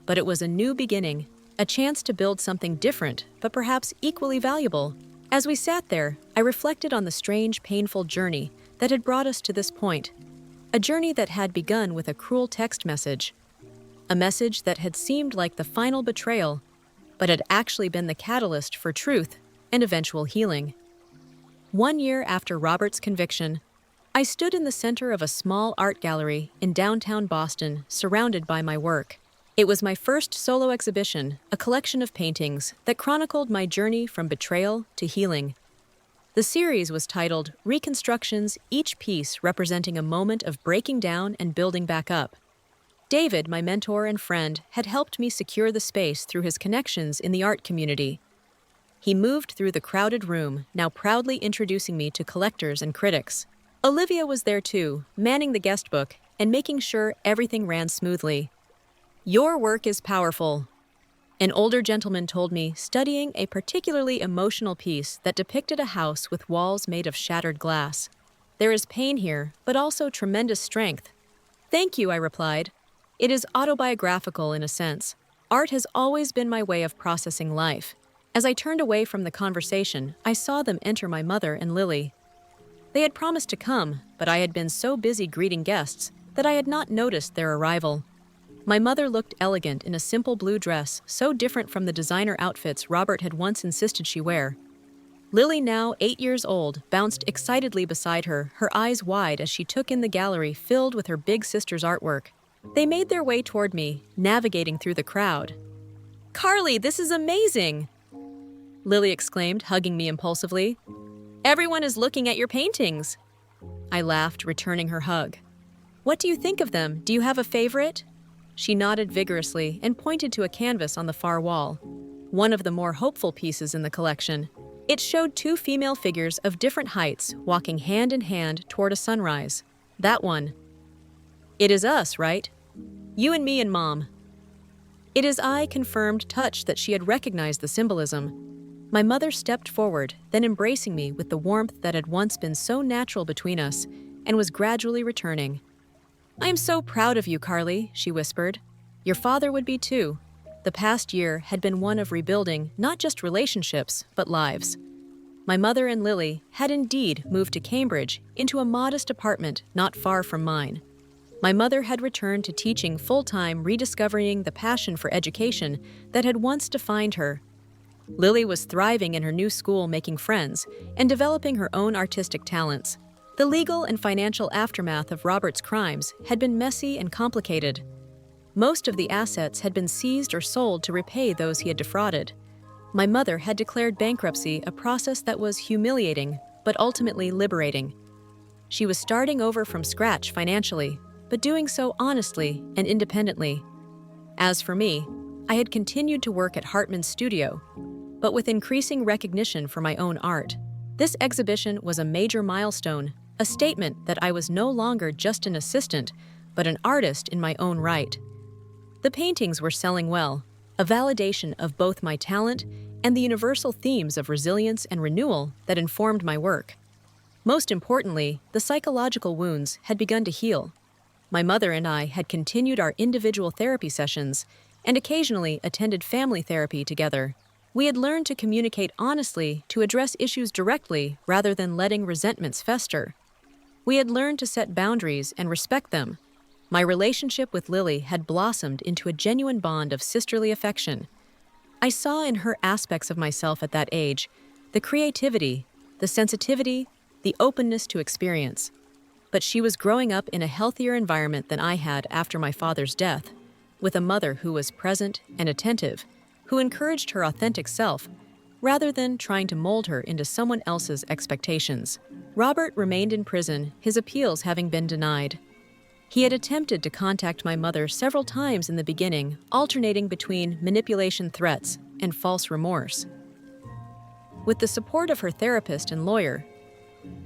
But it was a new beginning, a chance to build something different, but perhaps equally valuable. As we sat there, I reflected on the strange, painful journey that had brought us to this point. A journey that had begun with a cruel text message. A message that had seemed like the final betrayal, but had actually been the catalyst for truth and eventual healing. 1 year after Robert's conviction, I stood in the center of a small art gallery in downtown Boston, surrounded by my work. It was my first solo exhibition, a collection of paintings that chronicled my journey from betrayal to healing. The series was titled Reconstructions, each piece representing a moment of breaking down and building back up. David, my mentor and friend, had helped me secure the space through his connections in the art community. He moved through the crowded room, now proudly introducing me to collectors and critics. Olivia was there too, manning the guest book and making sure everything ran smoothly. "Your work is powerful," an older gentleman told me, studying a particularly emotional piece that depicted a house with walls made of shattered glass. "There is pain here, but also tremendous strength." "Thank you," I replied. "It is autobiographical in a sense. Art has always been my way of processing life." As I turned away from the conversation, I saw them enter my mother and Lily. They had promised to come, but I had been so busy greeting guests that I had not noticed their arrival. My mother looked elegant in a simple blue dress, so different from the designer outfits Robert had once insisted she wear. Lily, now 8 years old, bounced excitedly beside her, her eyes wide as she took in the gallery filled with her big sister's artwork. They made their way toward me, navigating through the crowd. "Carly, this is amazing!" Lily exclaimed, hugging me impulsively. "Everyone is looking at your paintings." I laughed, returning her hug. "What do you think of them? Do you have a favorite?" She nodded vigorously and pointed to a canvas on the far wall, one of the more hopeful pieces in the collection. It showed 2 female figures of different heights walking hand in hand toward a sunrise. "That one." "It is us, right? You and me and Mom." "It is I," confirmed, touched that she had recognized the symbolism. My mother stepped forward, then embracing me with the warmth that had once been so natural between us and was gradually returning. "I am so proud of you, Carly," she whispered. "Your father would be too." The past year had been one of rebuilding not just relationships, but lives. My mother and Lily had indeed moved to Cambridge into a modest apartment not far from mine. My mother had returned to teaching full-time, rediscovering the passion for education that had once defined her. Lily was thriving in her new school, making friends and developing her own artistic talents. The legal and financial aftermath of Robert's crimes had been messy and complicated. Most of the assets had been seized or sold to repay those he had defrauded. My mother had declared bankruptcy, a process that was humiliating but ultimately liberating. She was starting over from scratch financially, but doing so honestly and independently. As for me, I had continued to work at Hartman's studio, but with increasing recognition for my own art. This exhibition was a major milestone, a statement that I was no longer just an assistant, but an artist in my own right. The paintings were selling well, a validation of both my talent and the universal themes of resilience and renewal that informed my work. Most importantly, the psychological wounds had begun to heal. My mother and I had continued our individual therapy sessions and occasionally attended family therapy together. We had learned to communicate honestly, to address issues directly rather than letting resentments fester. We had learned to set boundaries and respect them. My relationship with Lily had blossomed into a genuine bond of sisterly affection. I saw in her aspects of myself at that age, the creativity, the sensitivity, the openness to experience. But she was growing up in a healthier environment than I had after my father's death, with a mother who was present and attentive, who encouraged her authentic self, rather than trying to mold her into someone else's expectations. Robert remained in prison, his appeals having been denied. He had attempted to contact my mother several times in the beginning, alternating between manipulation threats and false remorse. With the support of her therapist and lawyer,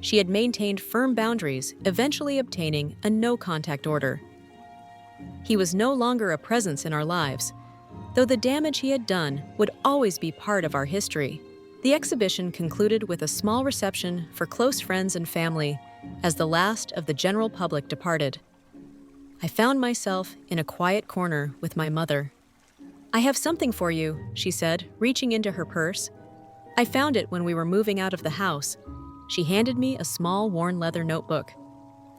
she had maintained firm boundaries, eventually obtaining a no-contact order. He was no longer a presence in our lives, though the damage he had done would always be part of our history. The exhibition concluded with a small reception for close friends and family as the last of the general public departed. I found myself in a quiet corner with my mother. "I have something for you," she said, reaching into her purse. I found it when we were moving out of the house. She handed me a small, worn leather notebook.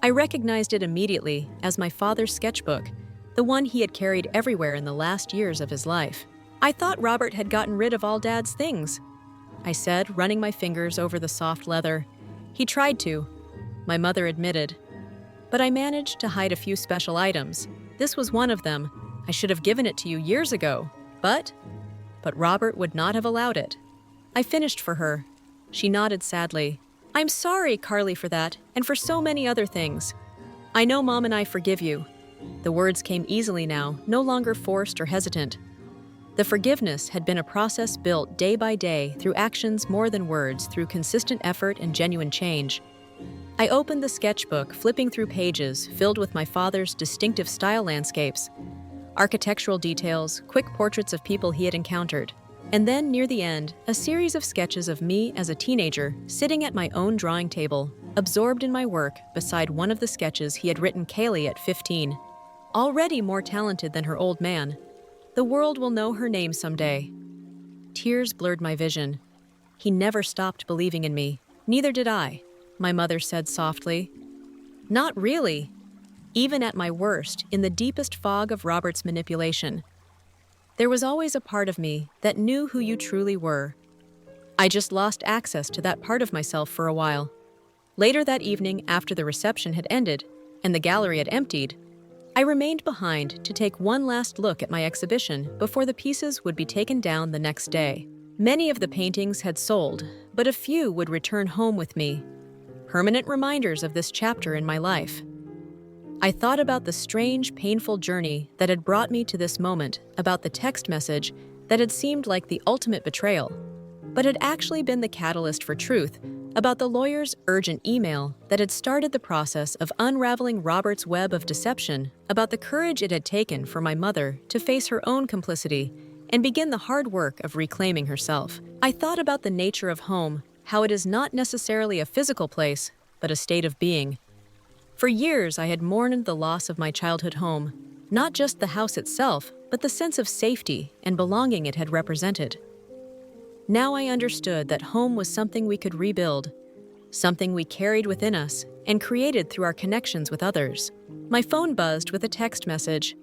I recognized it immediately as my father's sketchbook, the one he had carried everywhere in the last years of his life. "I thought Robert had gotten rid of all Dad's things," I said, running my fingers over the soft leather. He tried to, my mother admitted. But I managed to hide a few special items. This was one of them. I should have given it to you years ago. But Robert would not have allowed it. I finished for her. She nodded sadly. I'm sorry, Carly, for that, and for so many other things. I know Mom and I forgive you. The words came easily now, no longer forced or hesitant. The forgiveness had been a process built day by day through actions more than words, through consistent effort and genuine change. I opened the sketchbook, flipping through pages filled with my father's distinctive style landscapes, architectural details, quick portraits of people he had encountered. And then, near the end, a series of sketches of me as a teenager, sitting at my own drawing table, absorbed in my work beside one of the sketches he had written Kaylee at 15. Already more talented than her old man. The world will know her name someday. Tears blurred my vision. He never stopped believing in me. Neither did I, my mother said softly. Not really. Even at my worst, in the deepest fog of Robert's manipulation, there was always a part of me that knew who you truly were. I just lost access to that part of myself for a while. Later that evening, after the reception had ended and the gallery had emptied, I remained behind to take one last look at my exhibition before the pieces would be taken down the next day. Many of the paintings had sold, but a few would return home with me, permanent reminders of this chapter in my life. I thought about the strange, painful journey that had brought me to this moment, about the text message that had seemed like the ultimate betrayal, but had actually been the catalyst for truth, about the lawyer's urgent email that had started the process of unraveling Robert's web of deception, about the courage it had taken for my mother to face her own complicity and begin the hard work of reclaiming herself. I thought about the nature of home, how it is not necessarily a physical place, but a state of being. For years, I had mourned the loss of my childhood home, not just the house itself, but the sense of safety and belonging it had represented. Now I understood that home was something we could rebuild, something we carried within us and created through our connections with others. My phone buzzed with a text message.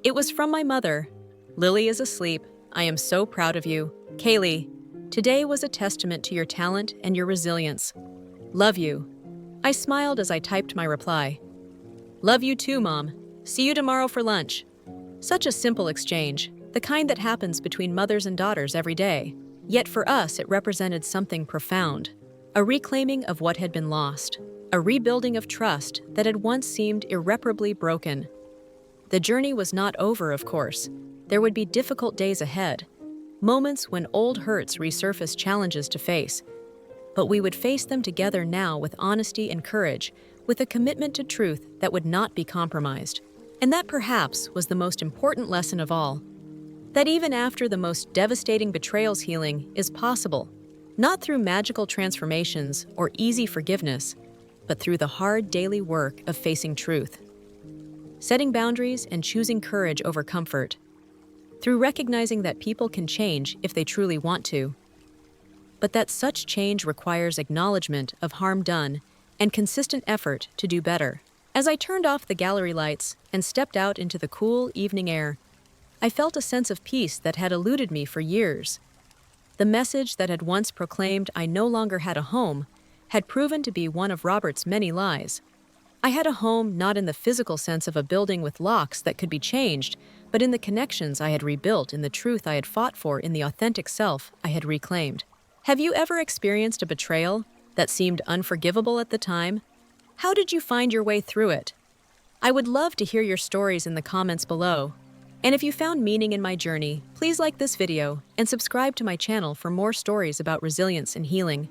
It was from my mother. Lily is asleep. I am so proud of you. Kaylee, today was a testament to your talent and your resilience. Love you. I smiled as I typed my reply. Love you too, Mom. See you tomorrow for lunch. Such a simple exchange, the kind that happens between mothers and daughters every day. Yet for us, it represented something profound. A reclaiming of what had been lost. A rebuilding of trust that had once seemed irreparably broken. The journey was not over, of course. There would be difficult days ahead. Moments when old hurts resurfaced, challenges to face. But we would face them together now with honesty and courage, with a commitment to truth that would not be compromised. And that perhaps was the most important lesson of all. That even after the most devastating betrayals, healing is possible, not through magical transformations or easy forgiveness, but through the hard daily work of facing truth. Setting boundaries and choosing courage over comfort. Through recognizing that people can change if they truly want to, but that such change requires acknowledgement of harm done and consistent effort to do better. As I turned off the gallery lights and stepped out into the cool evening air, I felt a sense of peace that had eluded me for years. The message that had once proclaimed I no longer had a home had proven to be one of Robert's many lies. I had a home not in the physical sense of a building with locks that could be changed, but in the connections I had rebuilt, in the truth I had fought for, in the authentic self I had reclaimed. Have you ever experienced a betrayal that seemed unforgivable at the time? How did you find your way through it? I would love to hear your stories in the comments below. And if you found meaning in my journey, please like this video and subscribe to my channel for more stories about resilience and healing.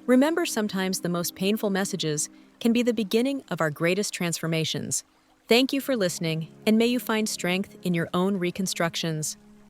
Remember, sometimes the most painful messages can be the beginning of our greatest transformations. Thank you for listening, and may you find strength in your own reconstructions.